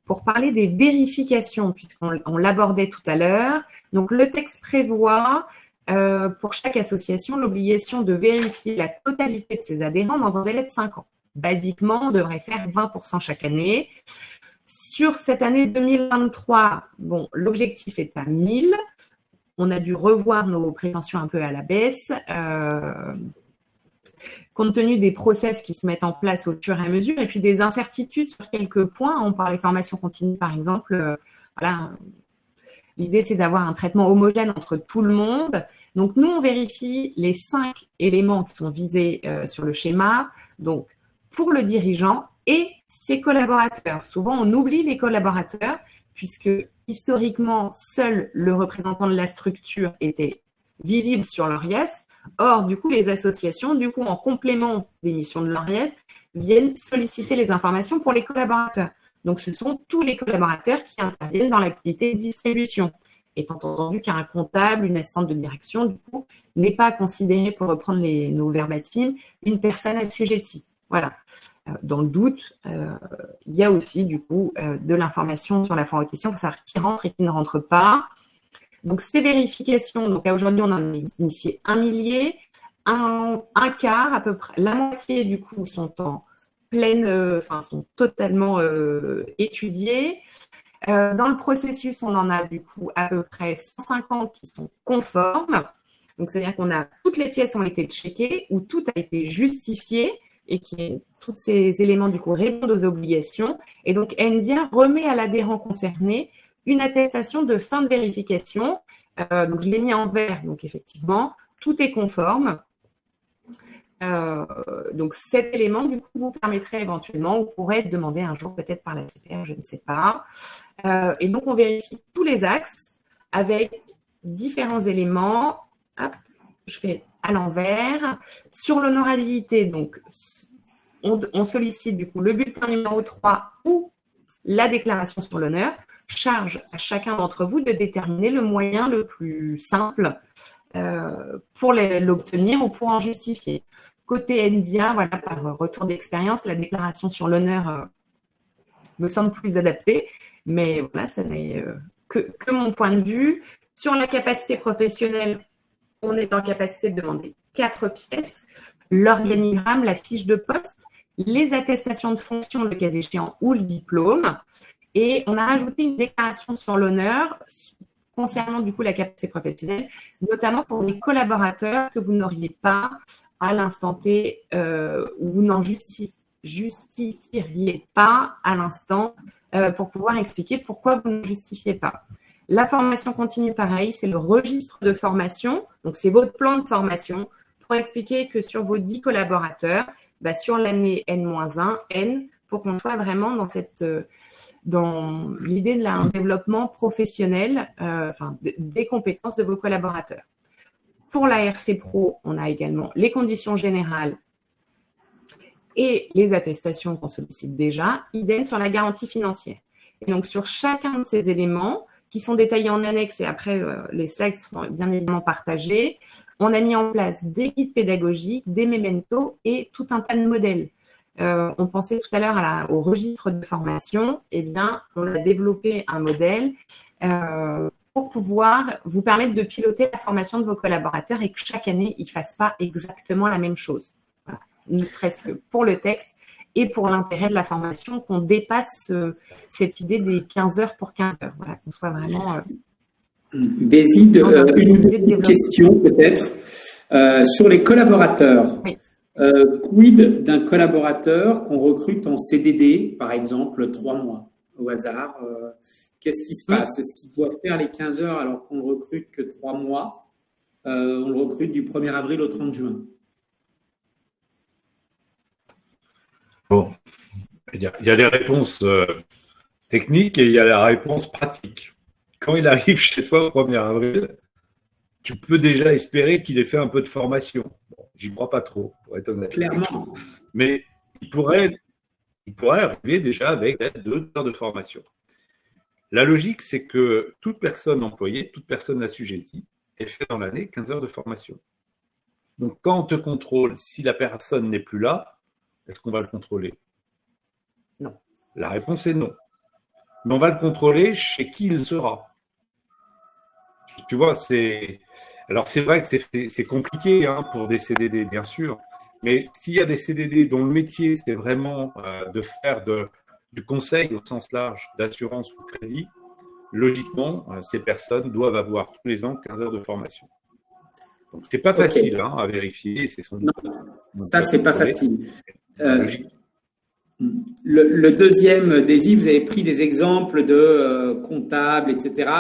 Pour parler des vérifications, puisqu'on l'abordait tout à l'heure, donc le texte prévoit pour chaque association l'obligation de vérifier la totalité de ses adhérents dans un délai de 5 ans. Basiquement, on devrait faire 20% chaque année. Sur cette année 2023, bon, l'objectif est à 1000. On a dû revoir nos prétentions un peu à la baisse. Compte tenu des process qui se mettent en place au fur et à mesure, et puis des incertitudes sur quelques points. On parlait formation continue, par exemple. Voilà. L'idée, c'est d'avoir un traitement homogène entre tout le monde. Donc, nous, on vérifie les 5 éléments qui sont visés sur le schéma. Donc, pour le dirigeant et ses collaborateurs. Souvent, on oublie les collaborateurs puisque, historiquement, seul le représentant de la structure était visible sur l'ORIES. Or, du coup, les associations, du coup, en complément des missions de l'ORIES, viennent solliciter les informations pour les collaborateurs. Donc, ce sont tous les collaborateurs qui interviennent dans l'activité de distribution. Étant entendu qu'un comptable, une assistante de direction, du coup, n'est pas considéré, pour reprendre nos verbatims, une personne assujettie. Voilà. Dans le doute, il y a aussi, du coup, de l'information sur la foire aux questions pour savoir qui rentre et qui ne rentre pas. Donc, ces vérifications, donc aujourd'hui, on en a initié 1 millier, un quart à peu près, la moitié, du coup, sont en pleine, sont totalement étudiées. Dans le processus, on en a, du coup, à peu près 150 qui sont conformes. Donc, c'est-à-dire qu'on a, toutes les pièces ont été checkées ou tout a été justifié et tous ces éléments, du coup, répondent aux obligations. Et donc, NDIA remet à l'adhérent concerné une attestation de fin de vérification. Donc, je l'ai mis en vert. Donc, effectivement, tout est conforme. Donc, cet élément, du coup, vous permettrait éventuellement, ou pourrait être demandé un jour peut-être par la CPR, je ne sais pas. Et donc, on vérifie tous les axes avec différents éléments. Hop, je fais à l'envers. Sur l'honorabilité, donc, on sollicite du coup le bulletin numéro 3 ou la déclaration sur l'honneur. Charge à chacun d'entre vous de déterminer le moyen le plus simple pour l'obtenir ou pour en justifier. Côté NDIA, voilà, par retour d'expérience, la déclaration sur l'honneur me semble plus adaptée, mais voilà, ça n'est que mon point de vue. Sur la capacité professionnelle, on est en capacité de demander 4 pièces, l'organigramme, la fiche de poste, les attestations de fonction, le cas échéant, ou le diplôme. Et on a rajouté une déclaration sur l'honneur concernant du coup la capacité professionnelle, notamment pour les collaborateurs que vous n'auriez pas à l'instant T, où vous n'en justifieriez pas à l'instant pour pouvoir expliquer pourquoi vous ne justifiez pas. La formation continue, pareil, c'est le registre de formation. Donc, c'est votre plan de formation pour expliquer que sur vos 10 collaborateurs, sur l'année N-1, N, pour qu'on soit vraiment dans l'idée d'un développement professionnel, des compétences de vos collaborateurs. Pour la RC Pro, on a également les conditions générales et les attestations qu'on sollicite déjà, idem sur la garantie financière. Et donc, sur chacun de ces éléments, qui sont détaillés en annexe et après, les slides seront bien évidemment partagés. On a mis en place des guides pédagogiques, des mementos et tout un tas de modèles. On pensait tout à l'heure au registre de formation. Eh bien, on a développé un modèle pour pouvoir vous permettre de piloter la formation de vos collaborateurs et que chaque année, ils ne fassent pas exactement la même chose. Voilà. Ne serait-ce que pour le texte et pour l'intérêt de la formation, qu'on dépasse cette idée des 15 heures pour 15 heures. Voilà, qu'on soit vraiment… Décide une question peut-être sur les collaborateurs. Oui. Quid d'un collaborateur qu'on recrute en CDD, par exemple, 3 mois au hasard qu'est-ce qui se passe? Est-ce qu'il doit faire les 15 heures alors qu'on ne recrute que 3 mois on le recrute du 1er avril au 30 juin. Bon, il y a les réponses techniques et il y a la réponse pratique. Quand il arrive chez toi au 1er avril, tu peux déjà espérer qu'il ait fait un peu de formation. Bon, j'y crois pas trop, pour être honnête. Clairement. Mais il pourrait arriver déjà avec 2 heures de formation. La logique, c'est que toute personne employée, toute personne assujettie, ait fait dans l'année 15 heures de formation. Donc, quand on te contrôle, si la personne n'est plus là, est-ce qu'on va le contrôler? Non. La réponse est non. Mais on va le contrôler chez qui il sera. Tu vois, alors c'est vrai que c'est compliqué pour des CDD, bien sûr. Mais s'il y a des CDD dont le métier, c'est vraiment de faire du conseil au sens large, d'assurance ou crédit, logiquement, ces personnes doivent avoir tous les ans 15 heures de formation. Donc, ce n'est pas facile à vérifier. Ça, ce n'est pas facile. Le deuxième désir, vous avez pris des exemples de comptables, etc.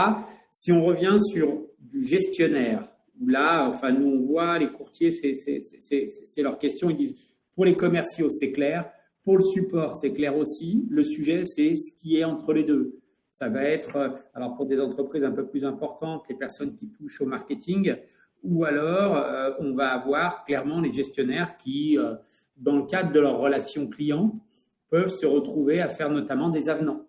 Si on revient sur du gestionnaire, là, enfin, nous, on voit les courtiers, c'est leur question. Ils disent, pour les commerciaux, c'est clair. Pour le support, c'est clair aussi. Le sujet, c'est ce qui est entre les deux. Ça va être, alors pour des entreprises un peu plus importantes, les personnes qui touchent au marketing, ou alors on va avoir clairement les gestionnaires qui, dans le cadre de leur relation client, peuvent se retrouver à faire notamment des avenants.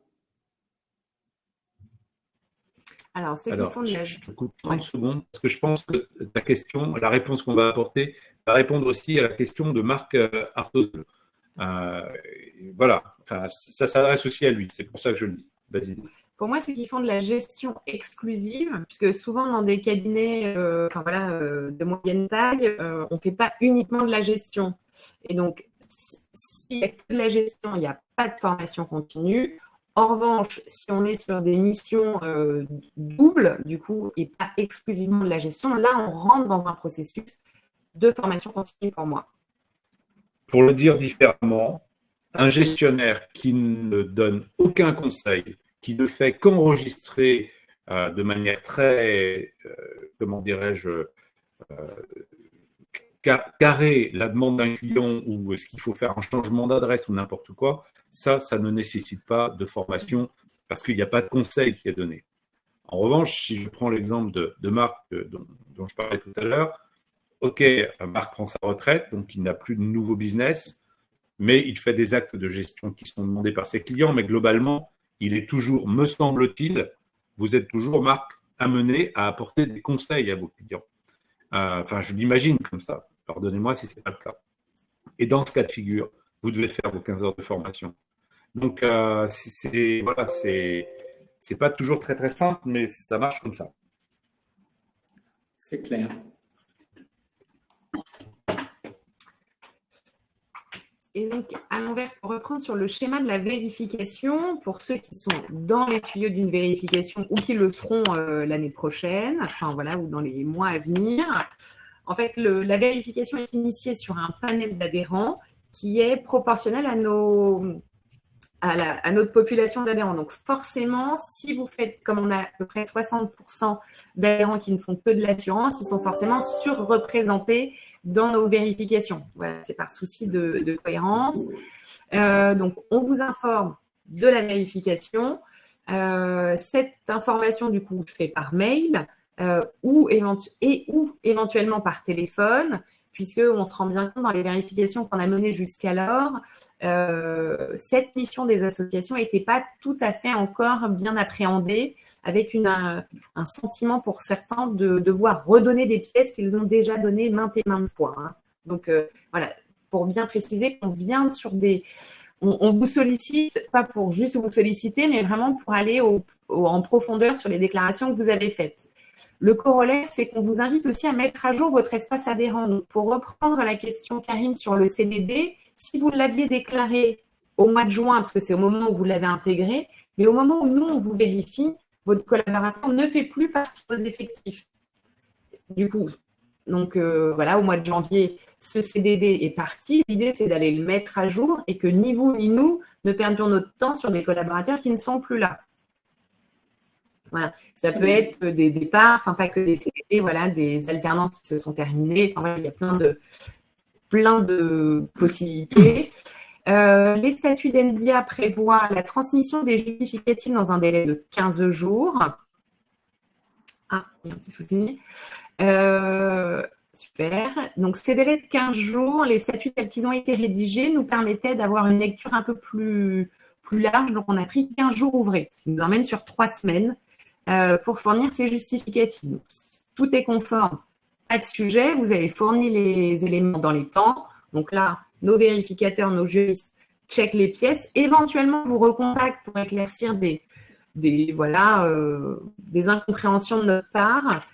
Alors, je te coupe 30 secondes parce que je pense que ta question, la réponse qu'on va apporter, va répondre aussi à la question de Marc Artozeux. Voilà, enfin, ça s'adresse aussi à lui, c'est pour ça que je le dis. Vas-y. Pour moi, c'est qu'ils font de la gestion exclusive, puisque souvent dans des cabinets de moyenne taille, on ne fait pas uniquement de la gestion. Et donc, s'il n'y a que de la gestion, il n'y a pas de formation continue. En revanche, si on est sur des missions doubles, du coup, et pas exclusivement de la gestion, là, on rentre dans un processus de formation continue pour moi. Pour le dire différemment, un gestionnaire qui ne donne aucun conseil, qui ne fait qu'enregistrer de manière très, comment dirais-je, carré la demande d'un client ou est-ce qu'il faut faire un changement d'adresse ou n'importe quoi, ça ne nécessite pas de formation parce qu'il n'y a pas de conseil qui est donné. En revanche, si je prends l'exemple de Marc dont je parlais tout à l'heure, ok, Marc prend sa retraite, donc il n'a plus de nouveau business, mais il fait des actes de gestion qui sont demandés par ses clients, mais globalement, il est toujours, me semble-t-il, vous êtes toujours, Marc, amené à apporter des conseils à vos clients. Enfin, je l'imagine comme ça. Pardonnez-moi si ce n'est pas le cas. Et dans ce cas de figure, vous devez faire vos 15 heures de formation. Donc, c'est pas toujours très, très simple, mais ça marche comme ça. C'est clair. Et donc, à l'envers, pour reprendre sur le schéma de la vérification, pour ceux qui sont dans les tuyaux d'une vérification ou qui le seront l'année prochaine, enfin voilà, ou dans les mois à venir, en fait, la vérification est initiée sur un panel d'adhérents qui est proportionnel à notre population d'adhérents. Donc, forcément, si vous faites, comme on a à peu près 60% d'adhérents qui ne font que de l'assurance, ils sont forcément surreprésentés dans nos vérifications. Voilà, c'est par souci de cohérence. Donc, on vous informe de la vérification. Cette information, du coup, se fait par mail ou éventuellement par téléphone. puisqu'on se rend bien compte dans les vérifications qu'on a menées jusqu'alors, cette mission des associations n'était pas tout à fait encore bien appréhendée, avec un sentiment pour certains de devoir redonner des pièces qu'ils ont déjà données maintes et maintes fois. Hein. Donc, voilà, pour bien préciser qu'on vient sur des… On vous sollicite, pas pour juste vous solliciter, mais vraiment pour aller en profondeur sur les déclarations que vous avez faites. Le corollaire, c'est qu'on vous invite aussi à mettre à jour votre espace adhérent. Donc, pour reprendre la question, Karine, sur le CDD, si vous l'aviez déclaré au mois de juin, parce que c'est au moment où vous l'avez intégré, mais au moment où nous, on vous vérifie, votre collaborateur ne fait plus partie de vos effectifs. Du coup, donc voilà, au mois de janvier, ce CDD est parti. L'idée, c'est d'aller le mettre à jour et que ni vous ni nous ne perdions notre temps sur des collaborateurs qui ne sont plus là. Voilà. Ça peut être des départs, enfin pas que des CDD, voilà, des alternances qui se sont terminées. Enfin, voilà, il y a plein de possibilités. Les statuts d'NDIA prévoient la transmission des justificatifs dans un délai de 15 jours. Ah, il y a un petit souci. Super. Donc, ces délais de 15 jours, les statuts tels qu'ils ont été rédigés nous permettaient d'avoir une lecture un peu plus large. Donc, on a pris 15 jours ouvrés. Ça nous emmène sur 3 semaines pour fournir ces justificatifs. Donc, tout est conforme. Pas de sujet. Vous avez fourni les éléments dans les temps. Donc là, nos vérificateurs, nos juristes checkent les pièces. Éventuellement, vous recontactent pour éclaircir des incompréhensions de notre part.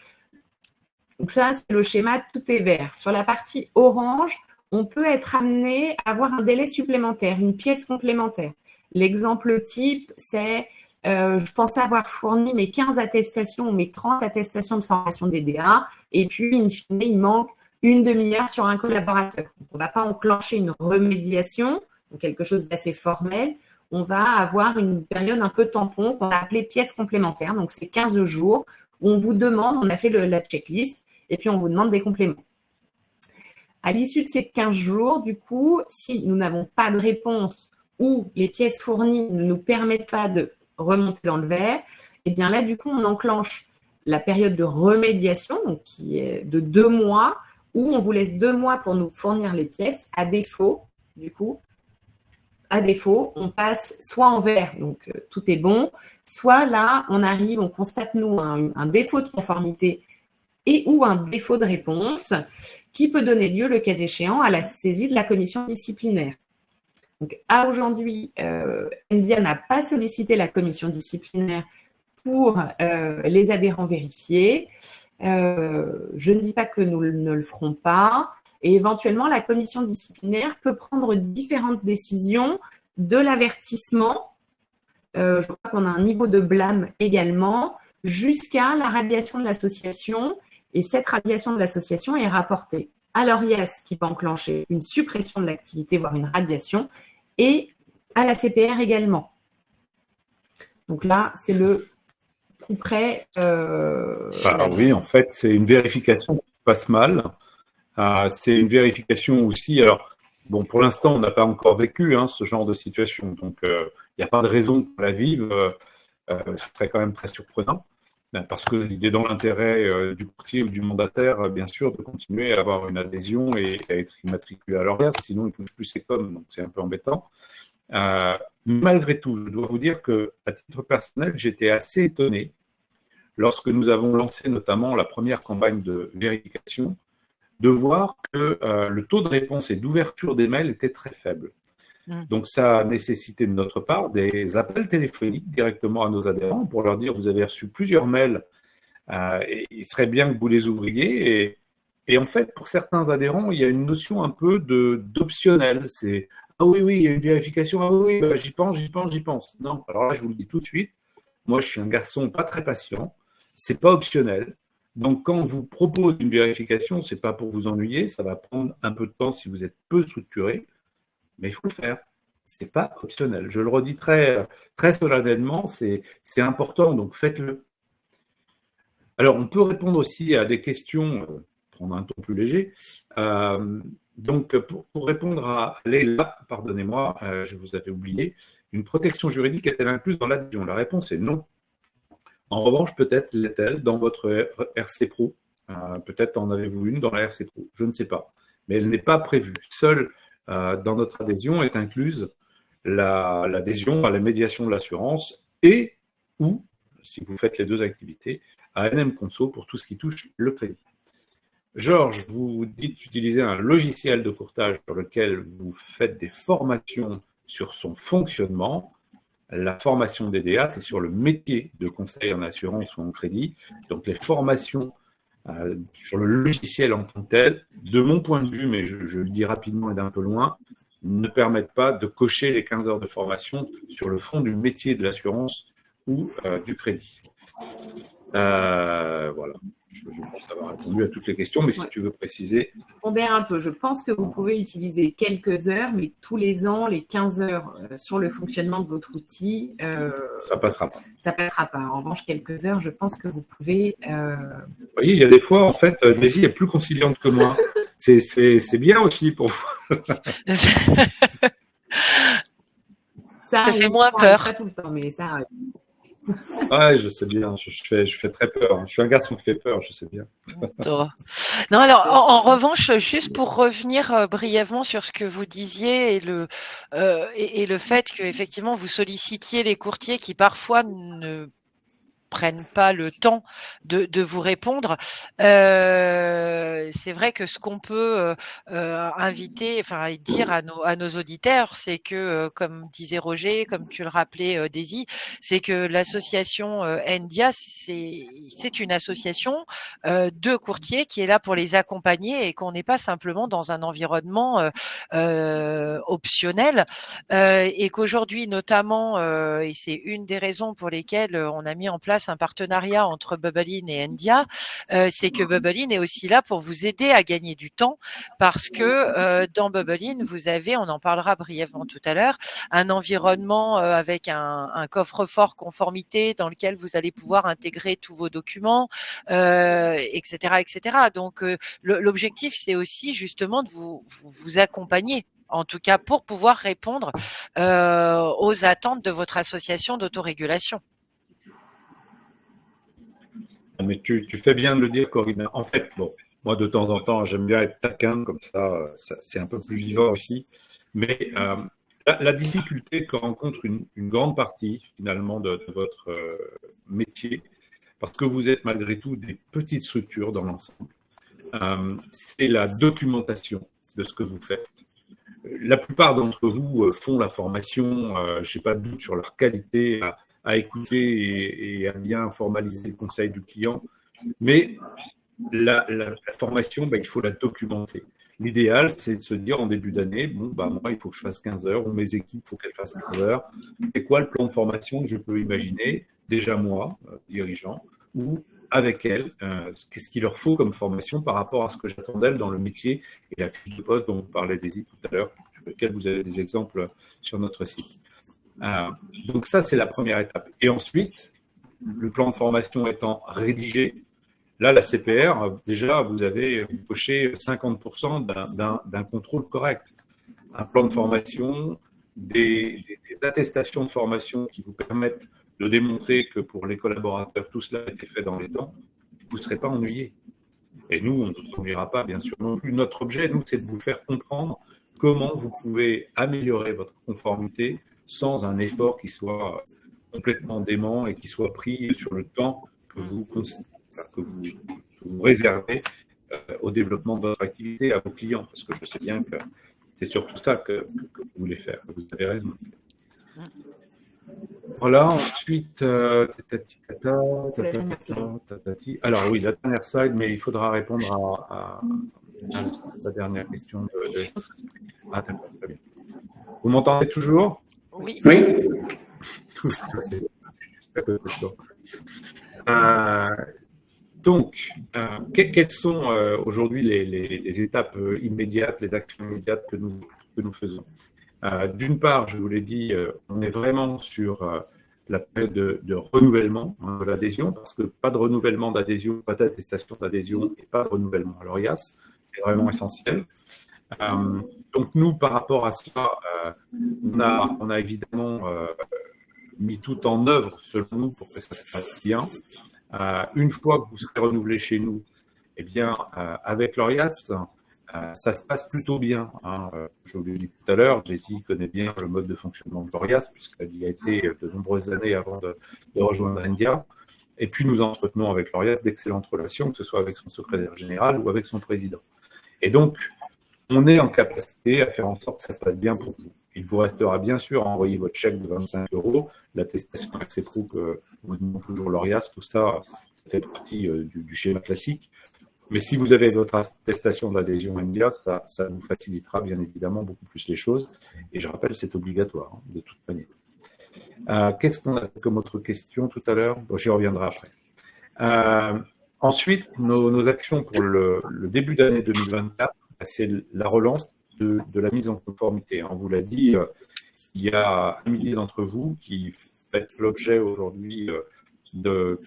Donc ça, c'est le schéma, tout est vert. Sur la partie orange, on peut être amené à avoir un délai supplémentaire, une pièce complémentaire. L'exemple type, c'est je pensais avoir fourni mes 15 attestations ou mes 30 attestations de formation DDA et puis, in fine, il manque une demi-heure sur un collaborateur. Donc, on ne va pas enclencher une remédiation, donc quelque chose d'assez formel. On va avoir une période un peu tampon qu'on a appelée pièce complémentaire. Donc, c'est 15 jours où on vous demande, on a fait la checklist et puis on vous demande des compléments. À l'issue de ces 15 jours, du coup, si nous n'avons pas de réponse ou les pièces fournies ne nous permettent pas de remonter dans le vert, et bien là, du coup, on enclenche la période de remédiation, donc qui est de 2 mois, où on vous laisse 2 mois pour nous fournir les pièces. À défaut, on passe soit en vert, donc tout est bon, soit là, on constate, nous, un défaut de conformité et ou un défaut de réponse qui peut donner lieu, le cas échéant, à la saisie de la commission disciplinaire. Donc, à aujourd'hui, NDIA n'a pas sollicité la commission disciplinaire pour les adhérents vérifiés. Je ne dis pas que nous ne le ferons pas. Et éventuellement, la commission disciplinaire peut prendre différentes décisions de l'avertissement. Je crois qu'on a un niveau de blâme également, jusqu'à la radiation de l'association. Et cette radiation de l'association est rapportée à l'ORIAS qui va enclencher une suppression de l'activité, voire une radiation, et à la CPR également. Donc là, c'est le coup près. Oui, en fait, c'est une vérification qui se passe mal. C'est une vérification aussi. Alors, bon, pour l'instant, on n'a pas encore vécu ce genre de situation. Donc, il n'y a pas de raison pour la vivre. Ce serait quand même très surprenant. Parce qu'il est dans l'intérêt du courtier ou du mandataire, bien sûr, de continuer à avoir une adhésion et à être immatriculé à l'ORIAS, sinon il ne touche plus ses coms, donc c'est un peu embêtant. Malgré tout, je dois vous dire qu'à titre personnel, j'étais assez étonné lorsque nous avons lancé notamment la première campagne de vérification, de voir que le taux de réponse et d'ouverture des mails était très faible. Donc, ça a nécessité de notre part des appels téléphoniques directement à nos adhérents pour leur dire « vous avez reçu plusieurs mails et il serait bien que vous les ouvriez ». Et en fait, pour certains adhérents, il y a une notion un peu d'optionnel. C'est « ah oui, il y a une vérification, ah oui, bah, j'y pense ». Non, alors là, je vous le dis tout de suite, moi, je suis un garçon pas très patient, c'est pas optionnel. Donc, quand on vous propose une vérification, c'est pas pour vous ennuyer, ça va prendre un peu de temps si vous êtes peu structuré. Mais il faut le faire. Ce n'est pas optionnel. Je le redis très, très solennellement, c'est important, donc faites-le. Alors, on peut répondre aussi à des questions, prendre un ton plus léger. Donc, pour répondre à Leila, pardonnez-moi, je vous avais oublié, une protection juridique est-elle incluse dans l'adhésion? La réponse est non. En revanche, peut-être l'est-elle dans votre RC Pro. Peut-être en avez-vous une dans la RC Pro. Je ne sais pas. mais elle n'est pas prévue. Seule dans notre adhésion est incluse l'adhésion à la médiation de l'assurance et ou, si vous faites les deux activités, à NM Conso pour tout ce qui touche le crédit. Georges, vous dites utiliser un logiciel de courtage sur lequel vous faites des formations sur son fonctionnement. La formation DDA, c'est sur le métier de conseil en assurance ou en crédit. Donc, les formations sur le logiciel en tant que tel, de mon point de vue, mais je le dis rapidement et d'un peu loin, ne permettent pas de cocher les 15 heures de formation sur le fond du métier de l'assurance ou du crédit. Voilà. Je pense avoir répondu à toutes les questions, mais si tu veux préciser. Je pondère un peu. Je pense que vous pouvez utiliser quelques heures, mais tous les ans, les 15 heures sur le fonctionnement de votre outil. Ça passera pas. Ça passera pas. En revanche, quelques heures, je pense que vous pouvez. Vous voyez, il y a des fois, en fait, Daisy est plus conciliante que moi. C'est bien aussi pour vous. Ça fait moins peur. Pas tout le temps, mais ça arrive. Ouais, je sais bien, je fais très peur. Je suis un garçon qui fait peur, je sais bien. Non, alors en revanche, juste pour revenir brièvement sur ce que vous disiez et le fait que effectivement vous sollicitiez les courtiers qui parfois ne prennent pas le temps de vous répondre. C'est vrai que ce qu'on peut inviter, enfin dire à nos auditeurs, c'est que, comme disait Roger, comme tu le rappelais, Daisy, c'est que l'association NDIA, c'est une association de courtiers qui est là pour les accompagner et qu'on n'est pas simplement dans un environnement optionnel, et qu'aujourd'hui notamment, et c'est une des raisons pour lesquelles on a mis en place un partenariat entre Bubblein et NDIA, c'est que Bubblein est aussi là pour vous aider à gagner du temps, parce que dans Bubblein, vous avez, on en parlera brièvement tout à l'heure, un environnement avec un coffre-fort conformité dans lequel vous allez pouvoir intégrer tous vos documents, etc., etc. Donc l'objectif, c'est aussi justement de vous accompagner, en tout cas pour pouvoir répondre aux attentes de votre association d'autorégulation. Mais tu fais bien de le dire, Corinne. En fait, bon, moi, de temps en temps, j'aime bien être taquin, comme ça c'est un peu plus vivant aussi. Mais la difficulté que rencontre une grande partie, finalement, de votre métier, parce que vous êtes malgré tout des petites structures dans l'ensemble, c'est la documentation de ce que vous faites. La plupart d'entre vous font la formation, je n'ai pas de doute sur leur qualité à écouter et à bien formaliser le conseil du client. Mais la formation, il faut la documenter. L'idéal, c'est de se dire en début d'année, bon, moi, il faut que je fasse 15 heures, ou mes équipes, il faut qu'elles fassent 15 heures. C'est quoi le plan de formation que je peux imaginer, déjà moi, dirigeant, ou avec elles, qu'est-ce qu'il leur faut comme formation par rapport à ce que j'attends d'elles dans le métier et la fiche de poste dont vous parlez, Daisy, tout à l'heure, sur lequel vous avez des exemples sur notre site. Donc ça, c'est la première étape. Et ensuite, le plan de formation étant rédigé, là, la CPR, déjà, vous avez coché 50% d'un contrôle correct. Un plan de formation, des attestations de formation qui vous permettent de démontrer que pour les collaborateurs, tout cela a été fait dans les temps, vous ne serez pas ennuyés. Et nous, on ne vous ennuiera pas, bien sûr non plus. Notre objet, nous, c'est de vous faire comprendre comment vous pouvez améliorer votre conformité sans un effort qui soit complètement dément et qui soit pris sur le temps que vous réservez au développement de votre activité à vos clients. Parce que je sais bien que c'est surtout ça que vous voulez faire. Vous avez raison. Voilà, ensuite, alors oui, la dernière slide, mais il faudra répondre à la dernière question de... Ah, d'accord, très bien. Vous m'entendez toujours? Oui. Oui. Donc, quelles sont aujourd'hui les étapes immédiates, les actions immédiates que nous faisons? D'une part, je vous l'ai dit, on est vraiment sur la période de renouvellement de l'adhésion, parce que pas de renouvellement d'adhésion, pas d'attestation d'adhésion et pas de renouvellement à l'ORIAS, c'est vraiment essentiel. Donc nous, par rapport à cela, on a évidemment mis tout en œuvre, selon nous, pour que ça se passe bien. Une fois que vous serez renouvelé chez nous, eh bien, avec l'ORIAS, Ça se passe plutôt bien. Hein. Je vous l'ai dit tout à l'heure, Jessie connaît bien le mode de fonctionnement de L'Orias, puisqu'elle y a été de nombreuses années avant de rejoindre India. Et puis, nous entretenons avec L'Orias d'excellentes relations, que ce soit avec son secrétaire général ou avec son président. Et donc, on est en capacité à faire en sorte que ça se passe bien pour vous. Il vous restera bien sûr à envoyer votre chèque de 25 €, l'attestation RC-Pro que vous demandez toujours L'Orias, tout ça, ça fait partie du schéma classique. Mais si vous avez votre attestation d'adhésion India, ça vous facilitera bien évidemment beaucoup plus les choses. Et je rappelle, c'est obligatoire, hein, de toute manière. Qu'est-ce qu'on a comme autre question tout à l'heure? Bon, j'y reviendrai après. Ensuite, nos actions pour le début d'année 2024, c'est la relance de la mise en conformité. On vous l'a dit, il y a 1 millier d'entre vous qui faites l'objet aujourd'hui de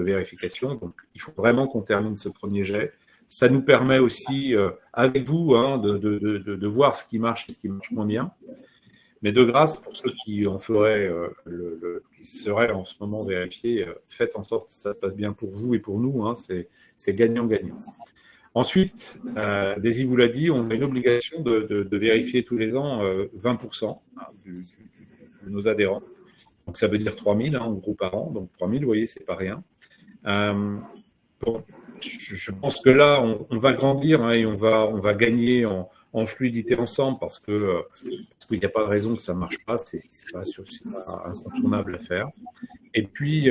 vérification. Donc, il faut vraiment qu'on termine ce premier jet. Ça nous permet aussi, avec vous, hein, de voir ce qui marche et ce qui marche moins bien. Mais de grâce, pour ceux qui en feraient, qui seraient en ce moment vérifiés, faites en sorte que ça se passe bien pour vous et pour nous. Hein, c'est gagnant-gagnant. Ensuite, Daisy vous l'a dit, on a une obligation de vérifier tous les ans 20% de nos adhérents. Donc, ça veut dire 3000 en gros par an. Donc, 3000, vous voyez, c'est pas rien. Bon, je pense que là, on va grandir, hein, et on va gagner en fluidité ensemble parce qu'il n'y a pas de raison que ça ne marche pas. C'est pas incontournable à faire. Et puis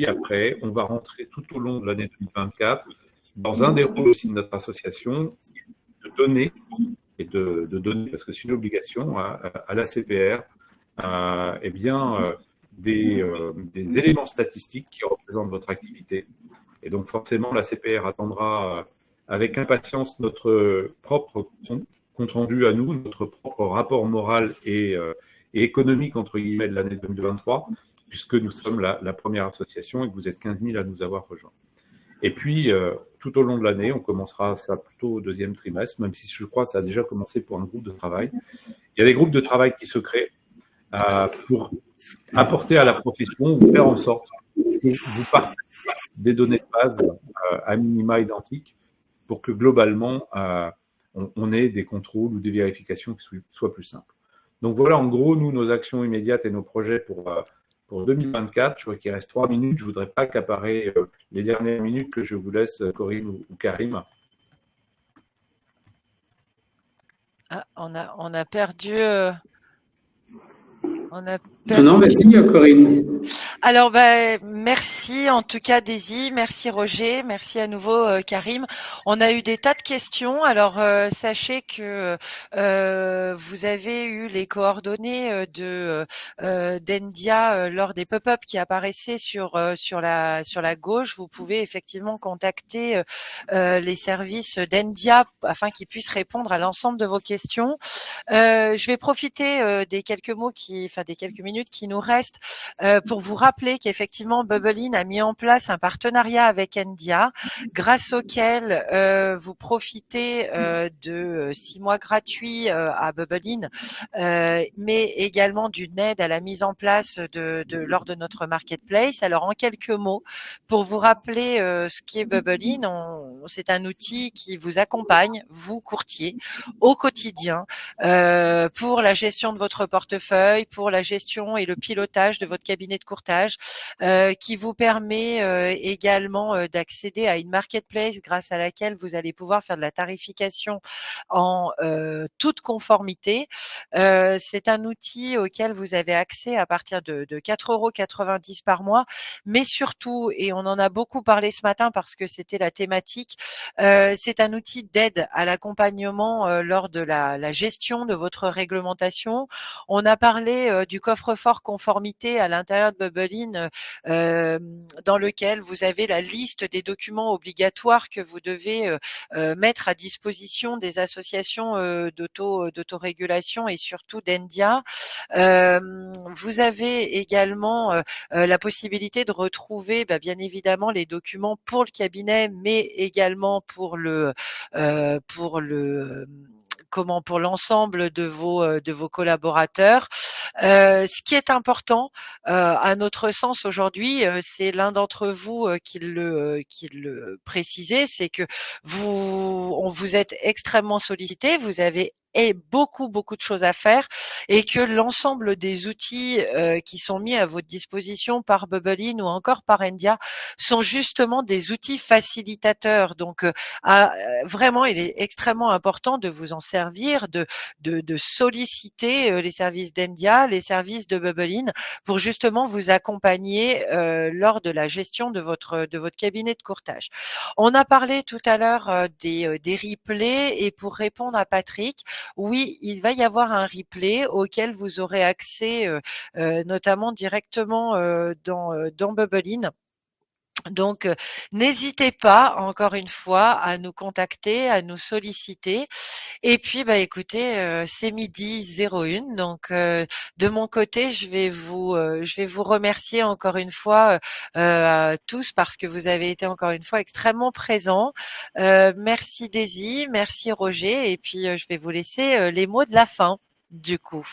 après, on va rentrer tout au long de l'année 2024 dans un des rôles aussi de notre association, de donner, et de donner, parce que c'est une obligation à la CPR, eh bien, des éléments statistiques qui représentent votre activité. Et donc, forcément, la CPR attendra avec impatience notre propre compte rendu à nous, notre propre rapport moral et économique, entre guillemets, de l'année 2023, puisque nous sommes la première association et que vous êtes 15 000 à nous avoir rejoints. Et puis, tout au long de l'année, on commencera ça plutôt au deuxième trimestre, même si je crois que ça a déjà commencé pour un groupe de travail. Il y a des groupes de travail qui se créent pour apporter à la profession ou faire en sorte que vous partez des données de base à minima identiques pour que globalement, on ait des contrôles ou des vérifications qui soient plus simples. Donc voilà, en gros, nous, nos actions immédiates et nos projets pour 2024. Je vois qu'il reste 3 minutes. Je ne voudrais pas accaparer les dernières minutes que je vous laisse, Corinne ou Karim. Ah, on a perdu... Non, vas-y, Corinne. Alors, merci en tout cas, Daisy. Merci, Roger. Merci à nouveau, Karim. On a eu des tas de questions. Alors, sachez que vous avez eu les coordonnées d'Endia lors des pop-up qui apparaissaient sur la gauche. Vous pouvez effectivement contacter les services d'Endia afin qu'ils puissent répondre à l'ensemble de vos questions. Je vais profiter des quelques minutes qui nous restent pour vous rappeler qu'effectivement Bubblein a mis en place un partenariat avec Endia, grâce auquel vous profitez de 6 mois gratuits à Bubblein, mais également d'une aide à la mise en place lors de notre marketplace. Alors en quelques mots, pour vous rappeler ce qu'est Bubblein, c'est un outil qui vous accompagne, vous courtiers, au quotidien pour la gestion de votre portefeuille, pour la gestion et le pilotage de votre cabinet de courtage, qui vous permet également d'accéder à une marketplace grâce à laquelle vous allez pouvoir faire de la tarification en toute conformité. C'est un outil auquel vous avez accès à partir de 4,90 € par mois, mais surtout, et on en a beaucoup parlé ce matin parce que c'était la thématique, c'est un outil d'aide à l'accompagnement lors de la gestion de votre réglementation. On a parlé du coffre-fort conformité à l'intérieur de Bubblein, dans lequel vous avez la liste des documents obligatoires que vous devez mettre à disposition des associations d'autorégulation et surtout d'Endia. Vous avez également la possibilité de retrouver bien évidemment les documents pour le cabinet, mais également pour le pour l'ensemble de vos collaborateurs. Ce qui est important, à notre sens aujourd'hui, c'est l'un d'entre vous qui le précisait, c'est que vous êtes extrêmement sollicité, vous avez beaucoup de choses à faire et que l'ensemble des outils qui sont mis à votre disposition par Bubblein ou encore par Endia sont justement des outils facilitateurs. Donc vraiment, il est extrêmement important de vous en servir, de solliciter les services d'Endia, les services de Bubblein pour justement vous accompagner lors de la gestion de votre cabinet de courtage. On a parlé tout à l'heure des replays et pour répondre à Patrick, oui, il va y avoir un replay auquel vous aurez accès notamment directement dans Bubblein. Donc, n'hésitez pas, encore une fois, à nous contacter, à nous solliciter. Et puis, bah, écoutez, c'est 12:01, donc de mon côté, je vais vous remercier encore une fois tous parce que vous avez été encore une fois extrêmement présents. Merci Daisy, merci Roger, et puis je vais vous laisser les mots de la fin, du coup.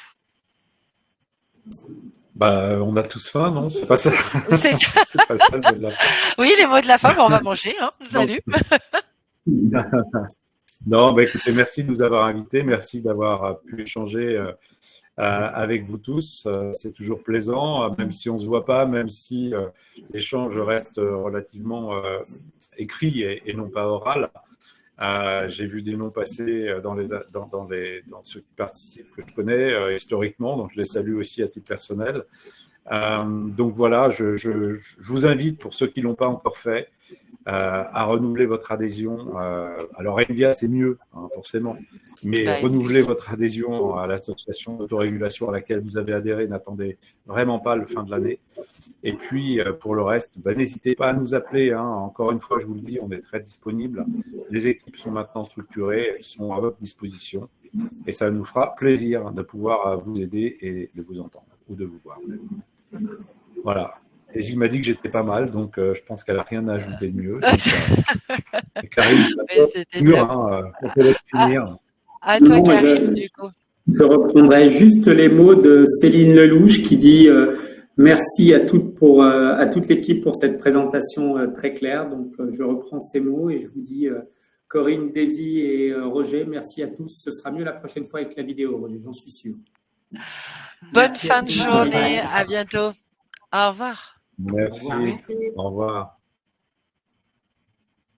Bah, on a tous faim, non? C'est pas ça. C'est ça. C'est pas ça le mot de la fin. Oui, les mots de la fin, on va manger. Hein. Salut. Non, bah, écoutez, merci de nous avoir invités, merci d'avoir pu échanger avec vous tous. C'est toujours plaisant, même si on ne se voit pas, même si l'échange reste relativement écrit et non pas oral. J'ai vu des noms passer dans ceux qui participent que je connais historiquement, donc je les salue aussi à titre personnel. Donc voilà, je vous invite, pour ceux qui ne l'ont pas encore fait, à renouveler votre adhésion. Alors Endia, c'est mieux, hein, forcément, mais renouveler votre adhésion à l'association d'autorégulation à laquelle vous avez adhéré. N'attendez vraiment pas le fin de l'année. Et puis, pour le reste, n'hésitez pas à nous appeler. Hein. Encore une fois, je vous le dis, on est très disponible. Les équipes sont maintenant structurées, elles sont à votre disposition. Et ça nous fera plaisir de pouvoir vous aider et de vous entendre ou de vous voir. Voilà. Daisy m'a dit que j'étais pas mal, donc je pense qu'elle n'a rien à ajouter de mieux. Karine, on peut laisser finir. À toi, Karine, du coup. Je reprendrai juste les mots de Céline Lelouch qui dit merci à toute l'équipe pour cette présentation très claire. Donc, je reprends ces mots et je vous dis Corinne, Daisy et Roger, merci à tous. Ce sera mieux la prochaine fois avec la vidéo, Roger, j'en suis sûr. Bonne fin de journée. À bientôt. Au revoir. Merci. Au revoir.